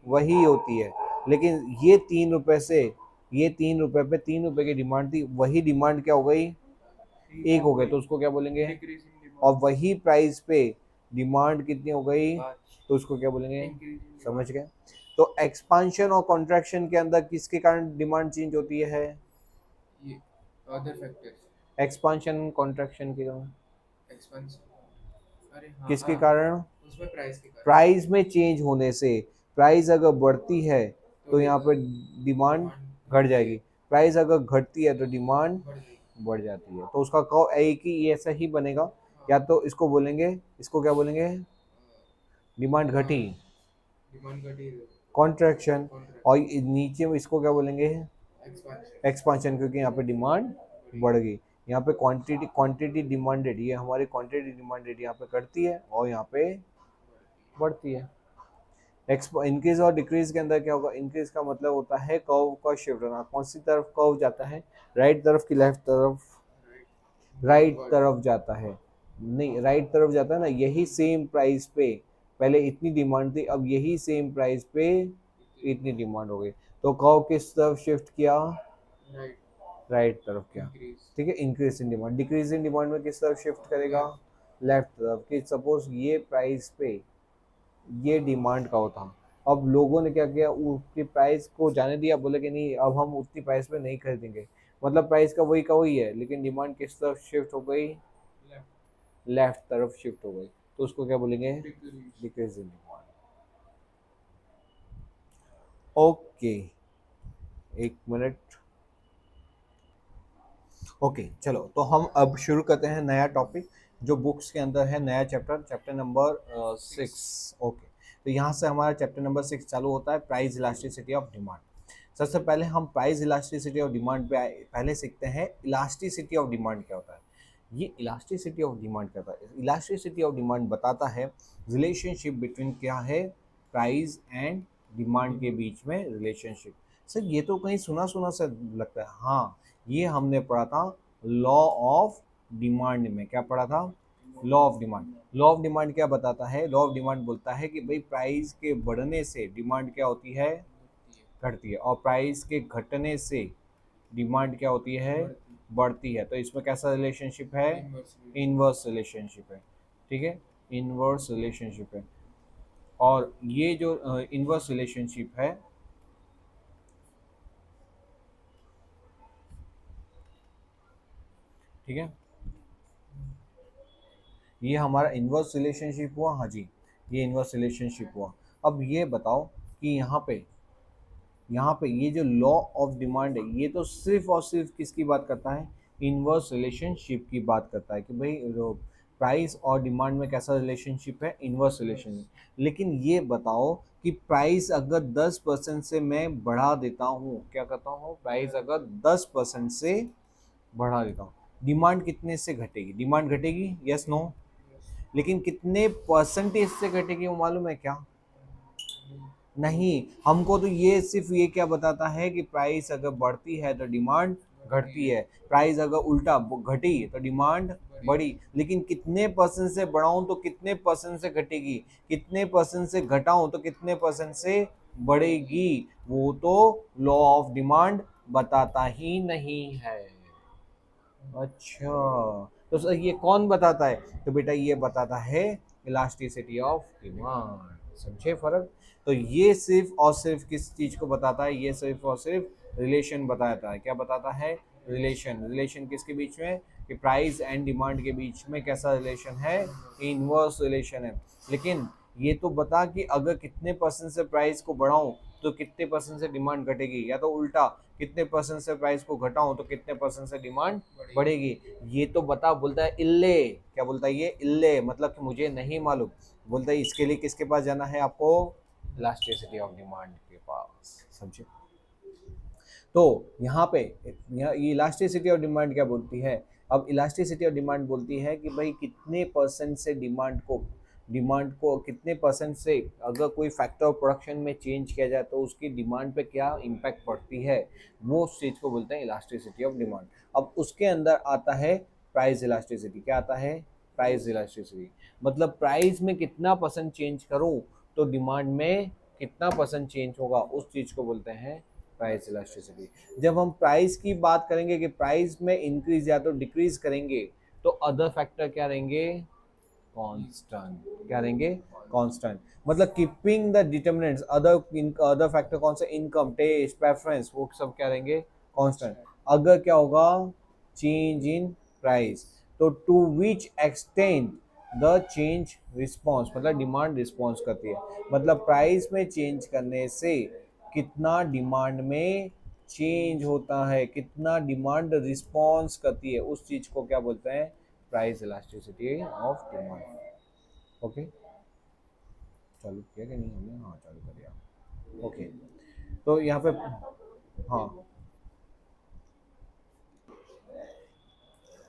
वही होती है, लेकिन ये 3 रुपए से ये 3 रुपए पे 3 रुपए की डिमांड थी, वही डिमांड क्या हो गई एक हो गए, तो उसको क्या बोलेंगे? और वही प्राइस पे डिमांड कितनी हो गई तो उसको क्या बोलेंगे? समझ गए? तो एक्सपांशन और कॉन्ट्रैक्शन के अंदर किसके कारण डिमांड चेंज होती है? अदर फैक्टर्स, एक्सपांशन कॉन्ट्रैक्शन के कारण एक्सपेंशन। अरे हाँ किसके हाँ, कारण? उसमें प्राइस के कारण प्राइस में चेंज होने से, प्राइस अगर बढ़ती है तो यहाँ पे डिमांड घट जाएगी, प्राइस अगर घटती है तो डिमांड बढ़ जाएगी। बढ़ जाती है, तो उसका कहो एक ही ये ऐसा ही बनेगा, या तो इसको बोलेंगे, इसको क्या बोलेंगे डिमांड घटी डिमांड घटी, कॉन्ट्रैक्शन, और नीचे में इसको क्या बोलेंगे एक्सपेंशन। एक्सपांशन, क्योंकि यहाँ पे डिमांड बढ़ गई, यहाँ पे क्वांटिटी क्वांटिटी डिमांडेड, ये हमारी क्वांटिटी डिमांडेड यहाँ पे घटती है और यहाँ पे बढ़ती है। इंक्रीज और डिक्रीज के अंदर क्या होगा? इंक्रीज का मतलब होता है कर्व का शिफ्ट होना, कौन सी तरफ कर्व जाता है, राइट तरफ की लेफ्ट तरफ? राइट तरफ जाता है, नहीं राइट तरफ जाता है ना, यही सेम प्राइस पे पहले इतनी डिमांड थी, अब यही सेम प्राइस पे इतनी डिमांड हो गई, तो कर्व किस तरफ शिफ्ट किया? राइट, राइट तरफ किया। इंक्रीज। ठीक है, increase in demand. Decrease in demand में किस तरफ शिफ्ट करेगा? लेफ्ट तरफ। कि सपोज ये प्राइस पे ये डिमांड का होता, अब लोगों ने क्या किया उसकी प्राइस को जाने दिया, बोले कि नहीं अब हम उतनी प्राइस पे नहीं खरीदेंगे, मतलब प्राइस का वही है, लेकिन डिमांड किस तरफ शिफ्ट हो गई? लेफ्ट तरफ शिफ्ट हो गई, तो उसको क्या बोलेंगे? Decrease in demand. ओके, एक मिनट। ओके चलो, तो हम अब शुरू करते हैं नया टॉपिक जो बुक्स के अंदर है, नया चैप्टर, चैप्टर नंबर 6। ओके, तो यहाँ से हमारा चैप्टर नंबर 6 चालू होता है, प्राइस इलास्टिसिटी ऑफ डिमांड। सबसे पहले हम प्राइस इलास्टिसिटी ऑफ डिमांड पे पहले सीखते हैं इलास्टिसिटी ऑफ डिमांड क्या होता है। ये इलास्टिसिटी ऑफ डिमांड क्या होता है? इलास्टिसिटी ऑफ डिमांड बताता है रिलेशनशिप बिटवीन क्या है प्राइस एंड डिमांड के बीच में रिलेशनशिप। सर ये तो कहीं सुना सुना सा लगता है। हाँ, ये हमने पढ़ा था लॉ ऑफ डिमांड में। क्या पढ़ा था? Law of demand. Law of demand क्या बताता है? लॉ ऑफ डिमांड बोलता है कि भाई प्राइस के बढ़ने से डिमांड क्या होती है? घटती है, और प्राइस के घटने से डिमांड क्या होती है? बढ़ती है। तो इसमें कैसा रिलेशनशिप है? इनवर्स रिलेशनशिप है। ठीक है, इनवर्स रिलेशनशिप है। और ये जो इनवर्स रिलेशनशिप है, ठीक है, ये हमारा इनवर्स रिलेशनशिप हुआ। हाँ जी, ये इनवर्स रिलेशनशिप हुआ। अब ये बताओ कि यहाँ पे ये जो लॉ ऑफ डिमांड है, ये तो सिर्फ और सिर्फ किसकी बात करता है? इनवर्स रिलेशनशिप की बात करता है कि भाई प्राइस और डिमांड में कैसा रिलेशनशिप है? Inverse relationship. लेकिन ये बताओ कि प्राइस अगर 10% से मैं बढ़ा देता हूँ, क्या करता हूँ? प्राइस अगर 10% से बढ़ा देता हूँ, डिमांड कितने से घटेगी? डिमांड घटेगी, यस नो? लेकिन कितने परसेंटेज से घटेगी वो मालूम है क्या? नहीं, हमको तो ये सिर्फ ये क्या बताता है कि प्राइस अगर बढ़ती है तो डिमांड घटती है, प्राइस अगर उल्टा घटी तो डिमांड बढ़ी। लेकिन कितने परसेंट से बढ़ाऊं तो कितने परसेंट से घटेगी, कितने परसेंट से घटाऊं तो कितने परसेंट से बढ़ेगी, वो तो लॉ ऑफ डिमांड बताता ही नहीं है। अच्छा, तो सर ये कौन बताता है? तो बेटा ये बताता है इलास्टिसिटी ऑफ डिमांड। समझे फर्क? तो ये सिर्फ और सिर्फ किस चीज को बताता है? ये सिर्फ और सिर्फ रिलेशन बताता है। क्या बताता है? रिलेशन। रिलेशन किसके बीच में? कि प्राइस एंड डिमांड के बीच में कैसा रिलेशन है? इनवर्स रिलेशन है। लेकिन ये तो बता कि अगर कितने परसेंट से प्राइस को बढ़ाऊं तो कितने परसेंट से डिमांड घटेगी, या तो उल्टा कितने परसेंट से प्राइस को घटाऊं तो कितने परसेंट से डिमांड बढ़ेगी। ये तो बता। बोलता है इल्ले। क्या बोलता है ये? इल्ले, मतलब कि मुझे नहीं मालूम। बोलता है इसके लिए किसके पास जाना है आपको? इलास्टिसिटी ऑफ डिमांड के पास। समझे? तो यहाँ पे ये इलास्टिसिटी ऑफ डिमांड क्या बोलती है? अब इलास्टिसिटी ऑफ डिमांड बोलती है कि भाई कितने परसेंट से डिमांड को कितने परसेंट से अगर कोई फैक्टर ऑफ प्रोडक्शन में चेंज किया जाए तो उसकी डिमांड पे क्या इम्पैक्ट पड़ती है, वो उस चीज़ को बोलते हैं इलास्टिसिटी ऑफ डिमांड। अब उसके अंदर आता है प्राइस इलास्टिसिटी। क्या आता है? Price elasticity. मतलब प्राइस में कितना परसेंट चेंज करूं तो डिमांड में कितना परसेंट चेंज होगा, उस चीज़ को बोलते हैं प्राइस इलास्टिसिटी। जब हम प्राइस की बात करेंगे कि प्राइस में इंक्रीज या तो डिक्रीज करेंगे तो अदर फैक्टर क्या रहेंगे? कांस्टेंट। क्या रहेंगे? कांस्टेंट। मतलब keeping the determinants other factor कौन से? इनकम, टेस्ट, प्रेफरेंस, वो सब क्या रहेंगे? कांस्टेंट। अगर क्या होगा? चेंज इन प्राइस, तो to which extent the change response, मतलब डिमांड रिस्पॉन्स करती है। मतलब प्राइस में चेंज करने से कितना डिमांड में चेंज होता है, कितना डिमांड रिस्पॉन्स करती है, उस चीज को क्या बोलते हैं? Price elasticity of demand. Okay, चालू किया कि नहीं हमने? हाँ, चालू कर दिया। ओके, तो यहाँ पे हाँ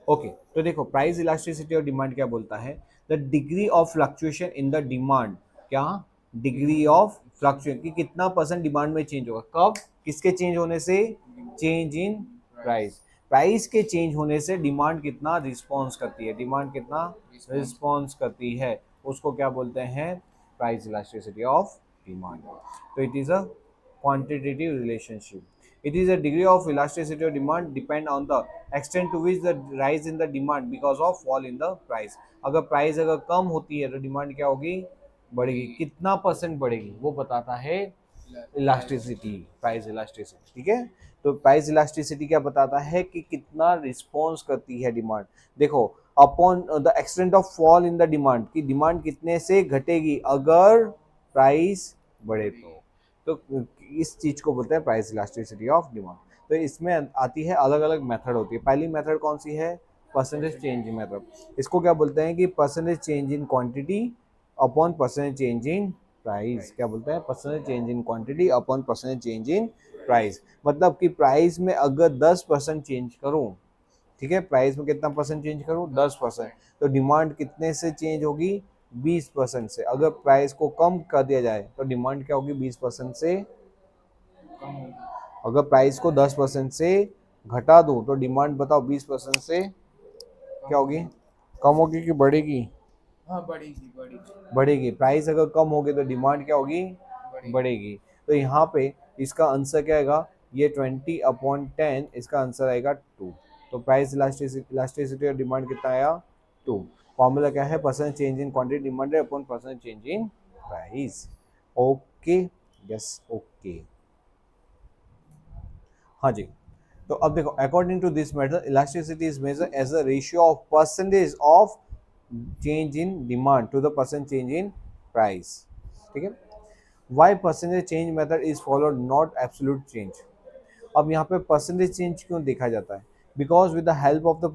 ओके, तो देखो प्राइस इलास्टिसिटी ऑफ डिमांड क्या बोलता है? The degree of fluctuation in the demand. क्या? डिग्री ऑफ फ्लक्चुएशन, कि कितना परसेंट डिमांड में चेंज होगा। कब? किसके चेंज होने से? Change in price. प्राइस के चेंज होने से डिमांड कितना रिस्पॉन्स करती है, डिमांड कितना रिस्पॉन्स करती है, उसको क्या बोलते हैं? Price elasticity of demand. तो it is a quantitative relationship. It is a degree of elasticity of demand depend on the extent to which the rise in the demand because of fall in the price. अगर price अगर कम होती है तो demand क्या होगी? बढ़ेगी। कितना percent बढ़ेगी वो बताता है इलास्टिसिटी, प्राइस इलास्टिसिटी। ठीक है, तो प्राइस इलास्टिसिटी क्या बताता है कि कितना रिस्पॉन्स करती है डिमांड। देखो, upon the extent of fall in the demand, कि डिमांड कितने से घटेगी अगर प्राइस बढ़े तो इस चीज को बोलते हैं प्राइस इलास्टिसिटी ऑफ डिमांड। तो इसमें आती है अलग अलग मेथड होती है। पहली मेथड कौन सी है? Percentage change method. इसको क्या बोलते हैं कि percentage change in quantity upon percentage change in price. क्या बोलते हैं? Percentage change in quantity upon percentage change in price. मतलब कि प्राइस में अगर 10% चेंज करूं, ठीक है, प्राइस में कितना परसेंट चेंज करूं? 10%, तो डिमांड कितने से चेंज होगी? 20% से। अगर प्राइस को कम कर दिया जाए तो डिमांड क्या होगी? 20% से कम होगी। अगर प्राइस को 10% से घटा दूं तो डिमांड बताओ 20% से क्या होगी? कम होगी कि बढ़ेगी? हाँ, बढ़ेगी बढ़ेगी। बढ़ेगी। प्राइस अगर कम होगी तो डिमांड क्या होगी? बढ़ेगी। बढ़ेगी। तो यहाँ पे इसका आंसर क्या आएगा? ये 20/10, इसका आंसर आएगा 2। तो प्राइस इलास्टिसिटी और डिमांड कितना आया? 2। फॉर्मूला क्या है? Percent change in quantity demand upon percent change in price. Okay, yes, okay. हाँ जी, तो अब देखो, according to this method elasticity is measure as a ratio of percentage of change in demand to the percent change in price. ठीक है, why percentage change method is followed not absolute change. अब यहाँ पे percentage change क्यों देखा जाता है? Because with the help of the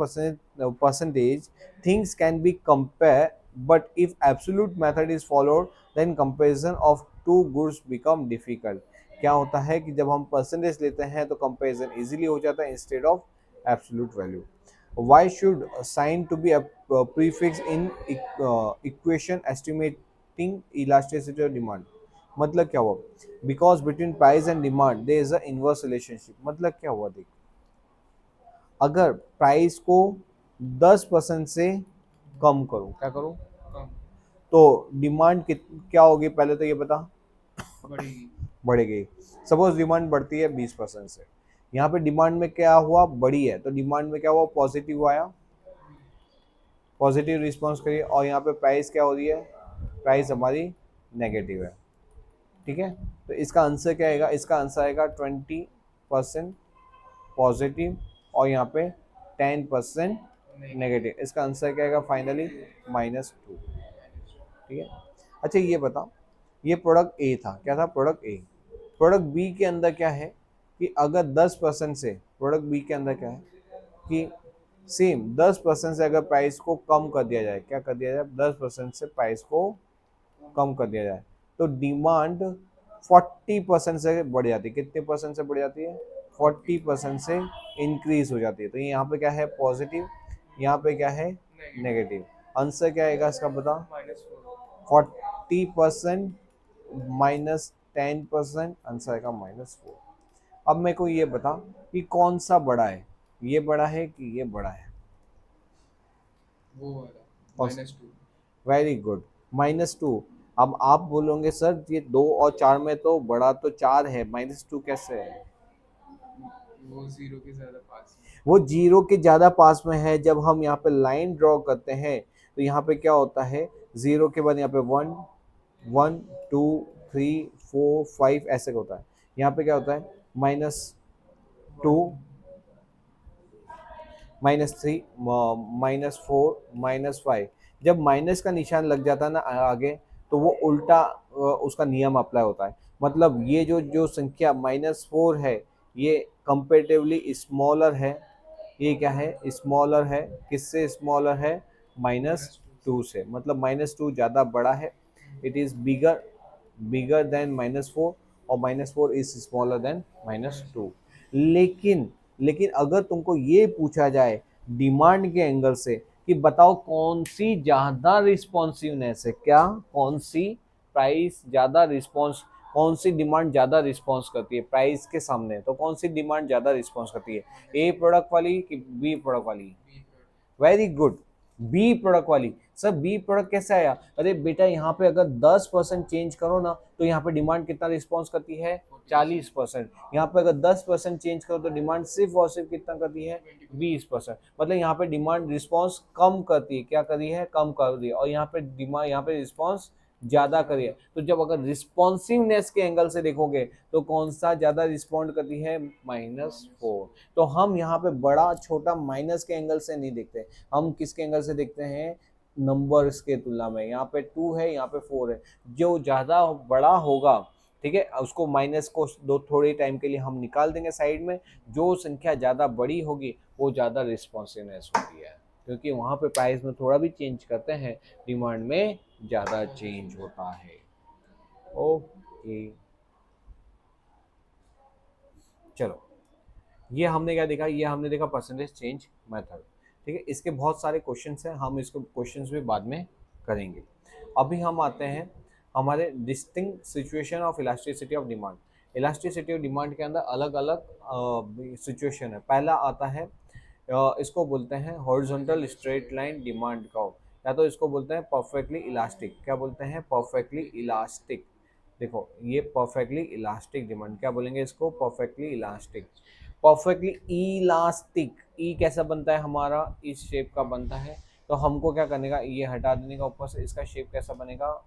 percentage things can be compare, but if absolute method is followed then comparison of two goods become difficult. क्या होता है कि जब हम परसेंटेज लेते हैं तो कंपेरिजन इजीली हो जाता है instead of absolute value. Why should sign to be prefix in equation estimating elasticity of demand? मतलब क्या हुआ? Because between price and demand there is a inverse relationship. मतलब क्या हुआ? देख, अगर प्राइस को 10% से कम करूं, क्या करूं? कम। तो डिमांड क्या होगी? पहले तो ये बता। बढ़ेगी। बढ़ेगी। सपोज डिमांड बढ़ती है 20% से, यहाँ पे डिमांड में क्या हुआ? बढ़ी है, तो डिमांड में क्या हुआ? पॉजिटिव आया, पॉजिटिव रिस्पॉन्स करिए। और यहाँ पे प्राइस क्या हो रही है? प्राइस हमारी नेगेटिव है। ठीक है, तो इसका आंसर क्या आएगा? इसका आंसर आएगा 20% पॉजिटिव और यहाँ पे 10% नेगेटिव। इसका आंसर क्या आएगा फाइनली? -2। ठीक है, अच्छा ये बताओ, ये प्रोडक्ट ए था। क्या था? प्रोडक्ट ए। प्रोडक्ट बी के अंदर क्या है कि अगर 10% से, प्रोडक्ट बी के अंदर क्या है कि सेम 10% से अगर प्राइस को कम कर दिया जाए, क्या कर दिया जाए? 10% से प्राइस को कम कर दिया जाए तो डिमांड 40% से बढ़ जाती है। कितने परसेंट से बढ़ जाती है? 40% से इंक्रीज हो जाती है। तो यहाँ पे क्या है? पॉजिटिव। यहाँ पे क्या है नेगेटिव नेगेटिव। आंसर क्या आएगा इसका बता। -4। 40% -10%, आंसर आएगा -4। अब मेरे को ये बता कि कौन सा बड़ा है, ये बड़ा है कि ये बड़ा है। वो वाला -2। Very good, -2। अब आप बोलोगे सर ये 2 और 4 में तो बड़ा तो 4 है, -2 कैसे है। वो 0 के ज़्यादा पास में। वो 0 के ज़्यादा पास में है। जब हम यहाँ पे लाइन ड्रॉ करते हैं तो यहाँ पे क्या होता है, 0 के बाद यहाँ पे 1 1 2 3 4 5 ऐसे होता है। यहाँ पे क्या होता है -2 -3 -4 -5। जब माइनस का निशान लग जाता है ना आगे, तो वो उल्टा उसका नियम अप्लाई होता है। मतलब ये जो जो संख्या -4 है, ये कंपेरेटिवली स्मॉलर है। ये क्या है, स्मॉलर है। किससे स्मॉलर है, -2 से। मतलब -2 ज़्यादा बड़ा है। इट इज़ बिगर देन -4, और -4 इज स्मॉलर देन -2। लेकिन लेकिन अगर तुमको ये पूछा जाए डिमांड के एंगल से कि बताओ कौन सी ज़्यादा रिस्पॉन्सिवनेस है, क्या कौन सी प्राइस ज़्यादा रिस्पॉन्स, कौन सी डिमांड ज़्यादा रिस्पॉन्स करती है प्राइस के सामने, तो कौन सी डिमांड ज़्यादा रिस्पॉन्स करती है, ए प्रोडक्ट वाली कि बी प्रोडक्ट वाली। वेरी गुड, बी प्रोडक्ट वाली। सर बी प्रोडक्ट कैसे आया, अरे बेटा यहाँ पे अगर 10% चेंज करो ना तो यहाँ पे डिमांड कितना रिस्पॉन्स करती है, 40%। यहाँ पे अगर 10% चेंज करो तो डिमांड सिर्फ और सिर्फ कितना करती है, 20%। मतलब यहाँ पे डिमांड रिस्पॉन्स कम करती है, क्या करी है, कम कर रही है। और यहाँ पे डिमांड, यहाँ पे रिस्पॉन्स ज्यादा करी है। तो जब अगर रिस्पॉन्सिवनेस के एंगल से देखोगे तो कौन सा ज्यादा रिस्पॉन्ड करती है, -4। तो हम यहाँ पे बड़ा छोटा माइनस के एंगल से नहीं देखते, हम किसके एंगल से देखते हैं, नंबर्स के तुलना में। यहाँ पे 2 है, यहाँ पे 4 है। जो ज़्यादा बड़ा होगा, ठीक है, उसको माइनस को दो थोड़े टाइम के लिए हम निकाल देंगे साइड में। जो संख्या ज़्यादा बड़ी होगी वो ज़्यादा रिस्पॉन्सिवनेस होती है, क्योंकि वहाँ पे प्राइस में थोड़ा भी चेंज करते हैं, डिमांड में ज़्यादा चेंज होता है। ओके चलो, ये हमने क्या देखा, ये हमने देखा परसेंटेज चेंज मेथड। ठीक है, इसके बहुत सारे क्वेश्चंस हैं, हम इसको क्वेश्चंस भी बाद में करेंगे। अभी हम आते हैं हमारे distinct situation of elasticity of demand. Elasticity of demand के अंदर अलग अलग सिचुएशन है। पहला आता है इसको बोलते हैं horizontal straight line demand curve, या तो इसको बोलते हैं परफेक्टली इलास्टिक। क्या बोलते हैं, परफेक्टली इलास्टिक। देखो ये परफेक्टली इलास्टिक डिमांड, क्या बोलेंगे इसको, परफेक्टली इलास्टिक। परफेक्टली इलास्टिक, ई कैसा बनता है हमारा, इस शेप का बनता है। तो हमको क्या करने का, ये हटा देने का ऊपर से, इसका शेप कैसा बनेगा,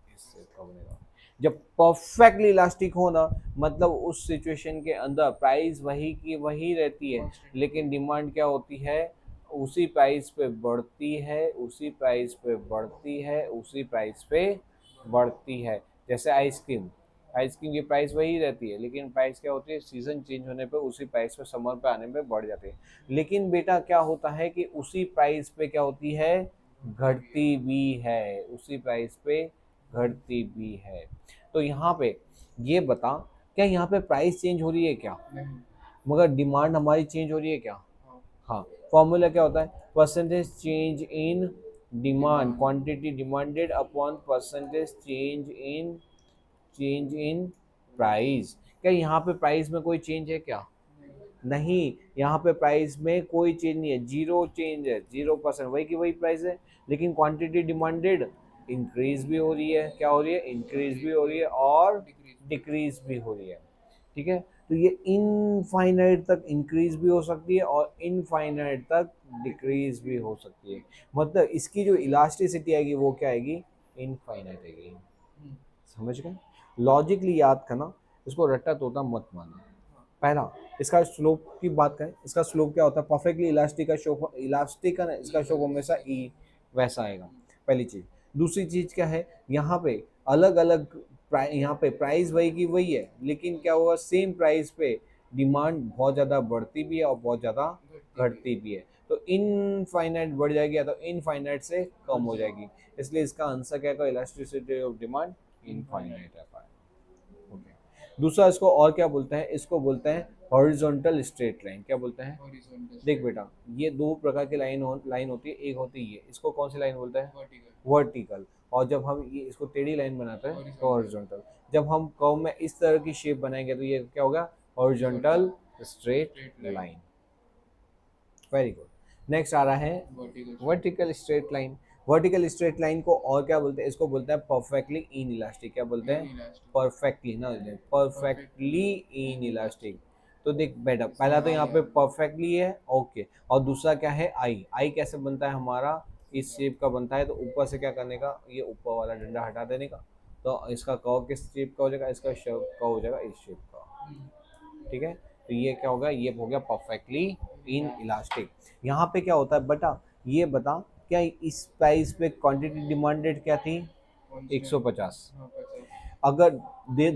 इस शेप का बनेगा। जब परफेक्टली इलास्टिक हो ना, मतलब उस सिचुएशन के अंदर प्राइस वही की वही रहती है, लेकिन डिमांड क्या होती है, उसी प्राइस पे बढ़ती है, उसी प्राइस पे बढ़ती है, उसी प्राइस पे बढ़ती है। जैसे आइसक्रीम, आइसक्रीम की प्राइस वही रहती है, लेकिन प्राइस क्या होती है, सीजन चेंज होने पे उसी प्राइस पे, समर पे आने पे बढ़ जाती है। लेकिन बेटा क्या होता है कि उसी प्राइस पे क्या होती है, घटती भी है, उसी प्राइस पे घटती भी है। तो यहाँ पे ये बता, क्या यहाँ पे प्राइस चेंज हो रही है क्या, नहीं। मगर डिमांड हमारी चेंज हो रही है क्या। हाँ। हाँ, फॉर्मूला क्या होता है, percentage change in demand, quantity demanded upon percentage change in price. क्या यहाँ पे प्राइस में कोई चेंज है क्या, नहीं, यहाँ पे प्राइस में कोई चेंज नहीं है, 0 चेंज है, 0%, वही की वही प्राइस है। लेकिन क्वांटिटी डिमांडेड इंक्रीज भी हो रही है, क्या हो रही है, इंक्रीज भी हो रही है और डिक्रीज भी हो रही है। ठीक है, तो ये इनफाइनाइट तक इंक्रीज भी हो सकती है और इनफाइनाइट तक डिक्रीज भी हो सकती है। मतलब इसकी जो इलास्टिसिटी आएगी वो क्या आएगी, इनफाइनाइट आएगी। समझ गए, लॉजिकली याद करना, इसको रट्टा तोता मत मानना। पहला, इसका स्लोप की बात करें, इसका स्लोप क्या होता है, परफेक्टली इलास्टिक का शोप, इलास्टिक है ना, इसका शोप हमेशा ई वैसा आएगा, पहली चीज। दूसरी चीज क्या है, यहाँ पे अलग अलग यहाँ पे प्राइस वही की वही है, लेकिन क्या हुआ, सेम प्राइस पे डिमांड बहुत ज़्यादा बढ़ती भी है और बहुत ज़्यादा घटती भी है। तो इनफाइनाइट बढ़ जाएगी या तो इनफाइनाइट से कम हो जाएगी, इसलिए इसका आंसर क्या है, इलास्टिसिटी ऑफ डिमांड इनफाइनाइट है। ओके, दूसरा इसको और क्या बोलते हैं, इसको बोलते हैं हॉरिजॉन्टल स्ट्रेट लाइन क्या बोलते हैं? हॉरिजॉन्टल देख बेटा, ये दो प्रकार की लाइन होती है। एक होती है ये, इसको कौन सी लाइन बोलते हैं? Vertical vertical. और जब हम ये इसको टेढ़ी लाइन बनाते हैं तो Horizontal. हॉरिजॉन्टल। जब हम कर्व में इस तरह की शेप बनाएंगे तो ये क्या होगा? Horizontal straight Straight line. Line. Very good. Next आ रहा है vertical vertical straight line. Vertical straight line को और क्या बोलते हैं? इसको बोलते हैं परफेक्टली इन इलास्टिक। क्या बोलते हैं? इलास्टिक परफेक्टली ना, परफेक्टली इन इलास्टिक। तो देख बेटा, पहला तो यहाँ पे परफेक्टली है, ओके। और दूसरा क्या है? आई। आई कैसे बनता है हमारा? इस शेप का बनता है। तो ऊपर से क्या करने का? ये ऊपर वाला डंडा हटा देने का। तो इसका कर्व किस शेप का हो जाएगा? इसका कर्व हो जाएगा इस शेप का। ठीक है, तो ये क्या होगा? ये हो गया परफेक्टली इन इलास्टिक। यहाँ पे क्या होता है बेटा, ये बता, क्या इस प्राइस पे क्वांटिटी डिमांडेड क्या थी? 150। हाँ 50 अगर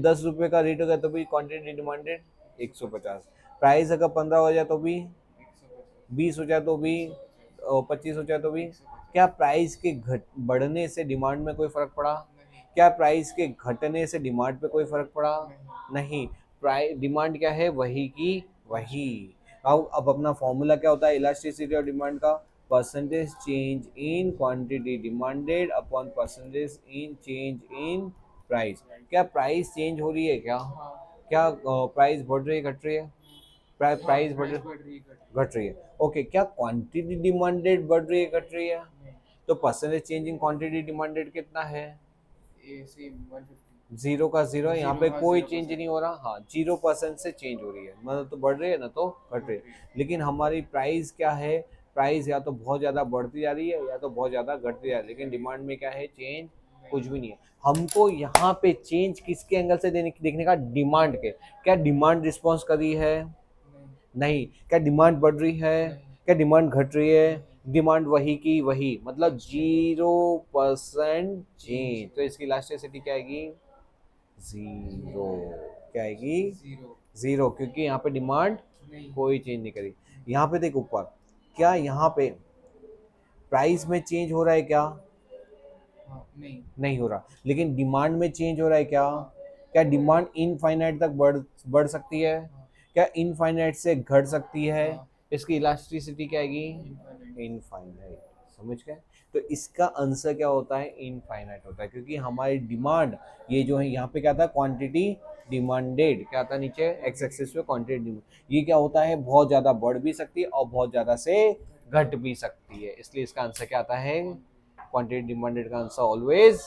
10 रुपए का रेट होगा तो भी क्वांटिटी डिमांडेड 150। प्राइस अगर 15 हो जाए तो भी, 150 20 हो जाए तो भी, 150 25 हो जाए तो भी। 150 क्या प्राइस के बढ़ने से डिमांड में कोई फर्क पड़ा? नहीं क्या प्राइस के घटने से डिमांड पे कोई फर्क पड़ा? नहीं नहीं। प्राइस डिमांड क्या है? वही की वही। अब अपना फॉर्मूला क्या होता है इलास्टिसिटी और डिमांड का? Percentage change in quantity demanded upon percentage in change in price. क्या प्राइस चेंज हो रही है क्या? हाँ क्या प्राइस बढ़ रही है घट रही है? प्राइस बढ़ प्राइस रही बढ़ रही है घट रही है। ओके, क्या क्वांटिटी डिमांडेड बढ़ रही है घट रही है? नहीं तो percentage change in quantity demanded कितना है? ये सेम 150 जीरो का जीरो। यहाँ पे हाँ, कोई 0% चेंज नहीं हो रहा। हाँ, 0% से चेंज हो रही है, मतलब तो बढ़ रही है ना तो घट रही है। लेकिन हमारी प्राइस क्या है? प्राइस या तो बहुत ज़्यादा बढ़ती जा रही है या तो बहुत ज़्यादा घटती जा रही है। लेकिन डिमांड में क्या है? चेंज कुछ भी नहीं है। हमको यहाँ पे चेंज किसके एंगल से देखने का? डिमांड के। क्या डिमांड रिस्पॉन्स कर रही है? नहीं नहीं। क्या डिमांड बढ़ रही है? नहीं क्या डिमांड घट रही है? नहीं डिमांड वही की वही, मतलब Constant. 0% चेंज। तो इसकी इलास्टिसिटी क्या आएगी? जीरो। क्या आएगी? जीरो जीरो, क्योंकि यहाँ पे डिमांड नहीं कोई चेंज नहीं करी। यहाँ पे देख ऊपर, क्या यहाँ पे प्राइस में चेंज हो रहा है क्या? हाँ नहीं नहीं हो रहा। लेकिन डिमांड में चेंज हो रहा है क्या? हाँ क्या डिमांड इनफाइनाइट तक बढ़ सकती है? हाँ क्या इनफाइनाइट से घट सकती है? हाँ इसकी इलास्टिसिटी क्या आएगी? Infinite infinite. समझ गए? तो इसका आंसर क्या होता है? इनफाइनाइट होता है, क्योंकि हमारी डिमांड, ये जो है यहाँ पे क्या था? Quantity demanded. क्या आता नीचे? एक्स एक्सिस पे क्वांटिटी डिमांड। ये क्या होता है? बहुत ज़्यादा बढ़ भी सकती है और बहुत ज़्यादा से घट भी सकती है। इसलिए इसका आंसर क्या आता है? क्वांटिटी डिमांडेड का आंसर ऑलवेज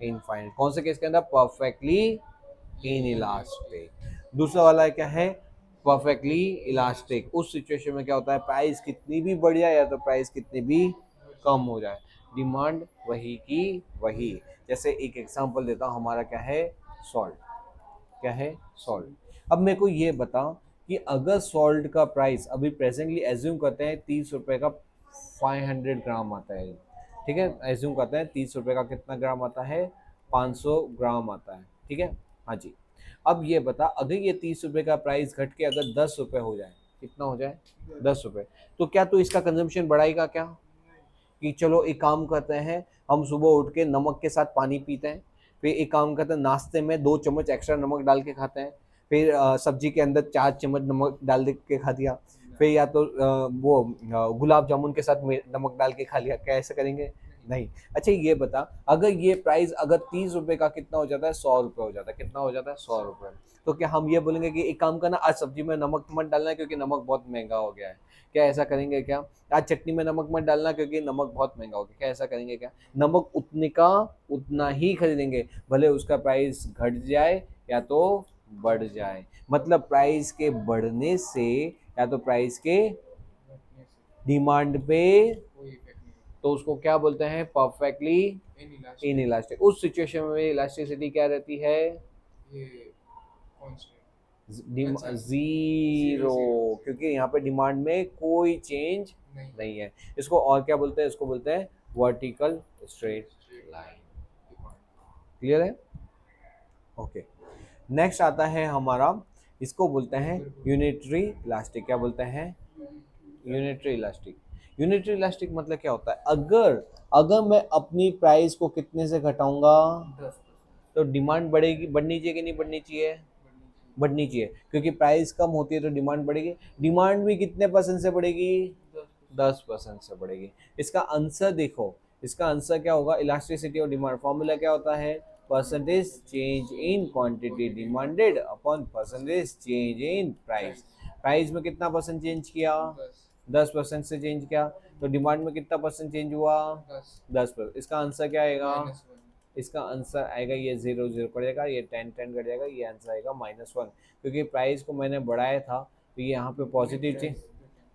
इनफाइनाइट। कौन से केस के अंदर? Perfectly in elastic. दूसरा वाला क्या है? Perfectly elastic. उस सिचुएशन में क्या होता है? प्राइस कितनी भी बढ़ जाए या तो प्राइस कितनी भी कम हो जाए, डिमांड वही की वही। जैसे एक एग्जांपल देता हूँ, हमारा क्या है? सॉल्ट। क्या है? सॉल्ट। अब मेरे को ये बता कि अगर सॉल्ट का प्राइस अभी प्रेजेंटली एज्यूम करते हैं 30 रुपए का 500 ग्राम आता है। ठीक है, एज्यूम करते हैं 30 रुपए का कितना ग्राम आता है? 500 ग्राम आता है। ठीक है, हाँ जी। अब ये बता, अगर ये 30 रुपए का प्राइस घट के अगर 10 रुपए हो जाए, कितना हो जाए? 10 रुपए। तो क्या तू इसका कंजम्पशन बढ़ाएगा क्या? कि चलो एक काम करते हैं, हम सुबह उठ के नमक के साथ पानी पीते हैं, फिर एक काम करते हैं नाश्ते में 2 चम्मच एक्स्ट्रा नमक डाल के खाते हैं, फिर सब्जी के अंदर 4 चम्मच नमक डाल दे के खा दिया, फिर या तो गुलाब जामुन के साथ नमक डाल के खा लिया। क्या ऐसा करेंगे? नहीं। अच्छा ये बता, अगर ये प्राइस अगर 30 रुपए का कितना हो जाता है? 100 रुपए हो जाता है। कितना हो जाता है? 100 रुपए। तो क्या हम ये बोलेंगे कि एक काम करना, आज सब्जी में नमक मत डालना क्योंकि नमक बहुत महंगा हो गया है? क्या ऐसा करेंगे क्या? आज चटनी में नमक मत डालना क्योंकि नमक बहुत महंगा हो गया। क्या ऐसा करेंगे क्या? नमक उतने का उतना ही खरीदेंगे, भले उसका प्राइस घट जाए या तो बढ़ जाए। मतलब प्राइस के बढ़ने से या तो प्राइस के घटने से डिमांड पे, कोई इफेक्ट नहीं तो उसको क्या बोलते हैं? Perfectly in elastic elastic. उस सिचुएशन में इलास्टिसिटी क्या रहती है? ये कांस्टेंट अच्छा, जीरो, zero. क्योंकि यहाँ पे डिमांड में कोई चेंज नहीं नहीं है। इसको और क्या बोलते हैं? इसको बोलते हैं वर्टिकल स्ट्रेट लाइन। क्लियर है? ओके। नेक्स्ट आता है हमारा, इसको बोलते हैं यूनिटरी इलास्टिक। क्या बोलते हैं? Unitary elastic. यूनिटरी इलास्टिक मतलब क्या होता है? अगर अगर मैं अपनी प्राइस को कितने से घटाऊंगा 10% तो डिमांड बढ़ेगी, बढ़नी चाहिए कि नहीं बढ़नी चाहिए? बढ़नी चाहिए बढ़नी चाहिए, क्योंकि प्राइस कम होती है तो डिमांड बढ़ेगी। डिमांड भी कितने परसेंट से बढ़ेगी? 10% से बढ़ेगी। इसका आंसर देखो, इसका आंसर क्या होगा? इलास्टिसिटी ऑफ डिमांड फॉर्मूला क्या होता है? Percentage change in quantity demanded upon percentage change in price. Price में कितना परसेंट चेंज किया? 10% से चेंज किया। तो डिमांड में कितना परसेंट चेंज हुआ? 10%। इसका आंसर क्या आएगा? इसका आंसर आएगा ये 0 0 कट जाएगा, ये 10 10 कट जाएगा, ये आंसर आएगा -1, क्योंकि प्राइस को मैंने बढ़ाया था तो ये यहाँ पे पॉजिटिव चेंज,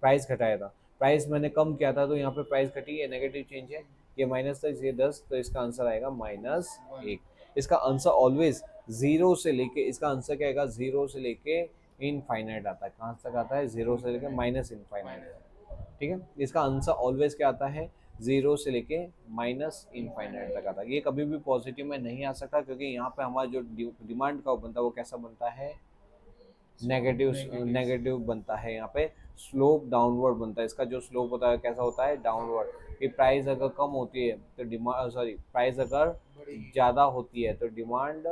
प्राइस घटाया था, प्राइस मैंने कम किया था तो यहाँ पे प्राइस घटी, ये नेगेटिव चेंज है, ये माइनस था, ये 10, तो इसका आंसर आएगा -1। इसका आंसर ऑलवेज 0 से लेके, इसका आंसर क्या आएगा? 0 से लेके इनफाइनाइट आता है। कहाँ तक आता है? 0 से लेके माइनस इनफाइनाइट। ठीक है, इसका आंसर ऑलवेज क्या आता है? 0 से लेके माइनस इनफाइनाइट तक आता है। ये कभी भी पॉजिटिव में नहीं आ सकता, क्योंकि यहाँ पे हमारा जो डिमांड का बनता है वो कैसा बनता है? नेगेटिव नेगेटिव बनता है। यहाँ पे स्लोप डाउनवर्ड बनता है। इसका जो स्लोप होता है कैसा होता है? डाउनवर्ड। कि प्राइस अगर कम होती है तो डिमांड, सॉरी, प्राइस अगर ज़्यादा होती है तो डिमांड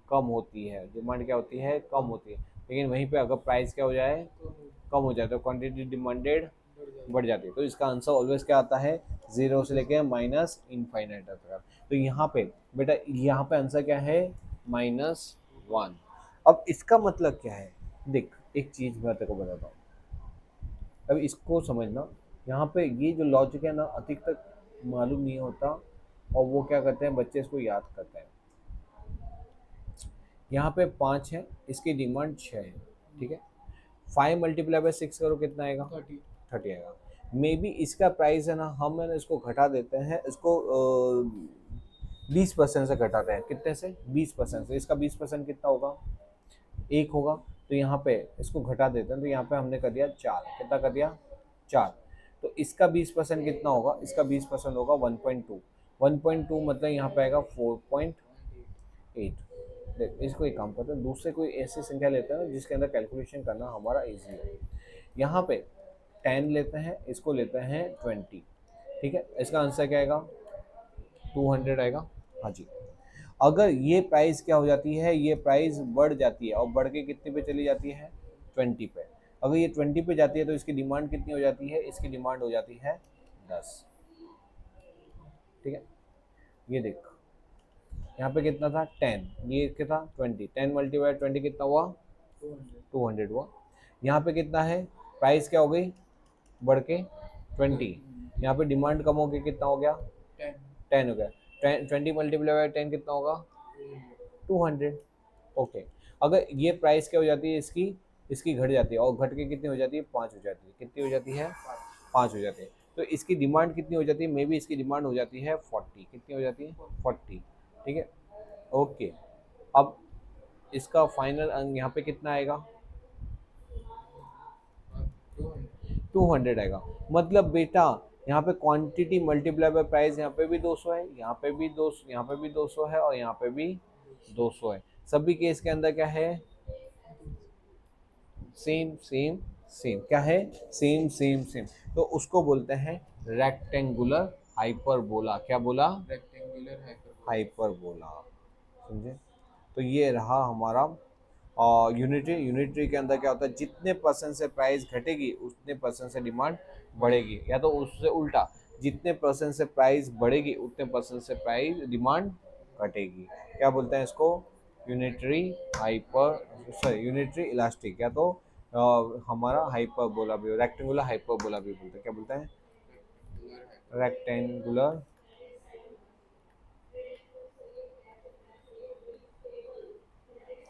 कम होती है। डिमांड क्या होती है? कम होती है। लेकिन वहीं पे अगर प्राइस क्या हो जाए? कम हो जाए तो क्वांटिटी डिमांडेड बढ़ जाती है। तो इसका आंसर ऑलवेज क्या आता है? 0 से लेके माइनस इनफाइनाइट तक। तो यहाँ पे बेटा, यहाँ पे आंसर क्या है? -1। अब इसका मतलब क्या है? देख, एक चीज मैं तेरे को बताता हूँ, अब इसको समझना। यहाँ पे ये जो लॉजिक है ना, अधिक तक मालूम नहीं होता, और वो क्या करते हैं, बच्चे इसको याद करते हैं। यहाँ पे 5 है, इसकी डिमांड 6 है, ठीक है। 5 मल्टीप्लाई बाय 6 करो, कितना आएगा? 30 आएगा। मे बी इसका प्राइस है ना, हम है ना इसको घटा देते हैं, इसको 20% से घटाते हैं। कितने से? 20% से। इसका 20% कितना होगा? 1 होगा। तो यहाँ पे इसको घटा देते हैं, तो यहाँ पे हमने कर दिया 4। कितना कर दिया? 4। तो इसका 20% कितना होगा? इसका 20% होगा 1.2। 1.2 मतलब यहाँ पे आएगा 4.8। देख, इसको एक काम करते हैं, दूसरे कोई ऐसी संख्या लेते हैं जिसके अंदर कैलकुलेशन करना हमारा इजी हो। यहाँ पे 10 लेते हैं, इसको लेते हैं 20, ठीक है। इसका आंसर क्या आएगा? 200 आएगा। हाँ जी। अगर ये प्राइस क्या हो जाती है? ये प्राइस बढ़ जाती है, और बढ़ के कितने पे चली जाती है? 20 पे। अगर ये 20 पे जाती है तो इसकी डिमांड कितनी हो जाती है? इसकी डिमांड हो जाती है 10। ठीक है, ये देख, यहाँ पे कितना था? 10, ये क्या था? 20। 10 मल्टीप्लाई 20 कितना हुआ? 200 हुआ। यहाँ पे कितना है? प्राइस क्या हो गई? बढ़ के 20। यहाँ पे डिमांड कम हो गई, कितना हो गया? 10 हो गया। 20 मल्टीप्लाई बाय 10 कितना होगा? 200। ओके। अगर ये प्राइस क्या हो जाती है इसकी? इसकी घट जाती है, और घट के कितनी हो जाती है? 5 हो जाती है। कितनी हो जाती है? 5 हो जाती है। तो इसकी डिमांड कितनी हो जाती है? मे बी इसकी डिमांड हो जाती है 40। कितनी हो जाती है? 40। ठीक है, ओके। अब इसका फाइनल अंक यहाँ पे कितना आएगा? 200 आएगा। मतलब बेटा, यहाँ पे क्वांटिटी मल्टीप्लाई बाय प्राइस, यहाँ पे भी 200 है, यहाँ पे भी 200, यहाँ पे भी 200 है, और यहाँ पे भी 200 है। सभी केस के अंदर क्या है? Same same same. क्या है? Same same same. तो उसको बोलते हैं रेक्टेंगुलर हाइपरबोला। क्या बोला? Rectangular hyperbola. समझे? तो ये रहा हमारा यूनिटरी। यूनिटरी के अंदर क्या होता है? जितने परसेंट से प्राइस घटेगी उतने परसेंट से डिमांड बढ़ेगी, या तो उससे उल्टा, जितने परसेंट से प्राइस बढ़ेगी उतने परसेंट से प्राइस डिमांड घटेगी। क्या बोलते हैं इसको? Unitary hyper, sorry, unitary elastic, या तो हमारा हाइपरबोला भी, रेक्टेंगुलर हाइपरबोला भी बोलते हैं। क्या बोलते हैं? Rectangular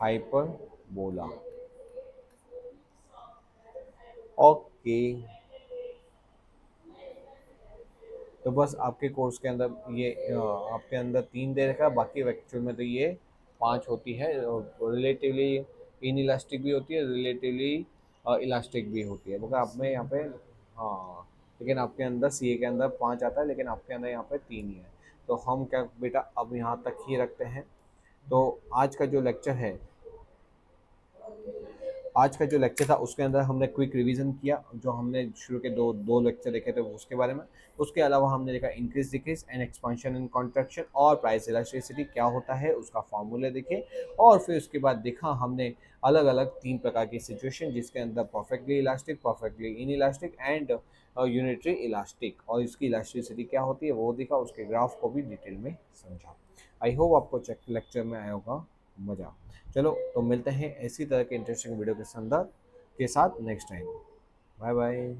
hyperbola. ओके। तो बस आपके कोर्स के अंदर ये आपके अंदर 3 दे रखा है, बाकी एक्चुअल में तो ये 5 होती है। रिलेटिवली इन इलास्टिक भी होती है, रिलेटिवली इलास्टिक भी होती है, मगर आप में यहाँ पे, हाँ, लेकिन आपके अंदर सीए के अंदर 5 आता है, लेकिन आपके अंदर यहाँ पे 3 ही है। तो हम क्या बेटा अब यहाँ तक ही रखते हैं। तो आज का जो लेक्चर है आज का जो लेक्चर था उसके अंदर हमने क्विक रिवीजन किया, जो हमने शुरू के दो लेक्चर देखे थे उसके बारे में। उसके अलावा हमने देखा increase decrease and expansion and contraction और प्राइस इलास्टिसिटी क्या होता है उसका फॉर्मूले देखे। और फिर उसके बाद देखा हमने अलग अलग 3 प्रकार की सिचुएशन, जिसके अंदर perfectly elastic, perfectly in elastic and unitary elastic, और इसकी इलास्टिसिटी क्या होती है वो देखा, उसके ग्राफ को भी डिटेल में समझा। आई होप आपको लेक्चर में आया होगा मज़ा। चलो तो मिलते हैं ऐसी तरह के इंटरेस्टिंग वीडियो के संदर्भ के साथ नेक्स्ट टाइम। Bye bye.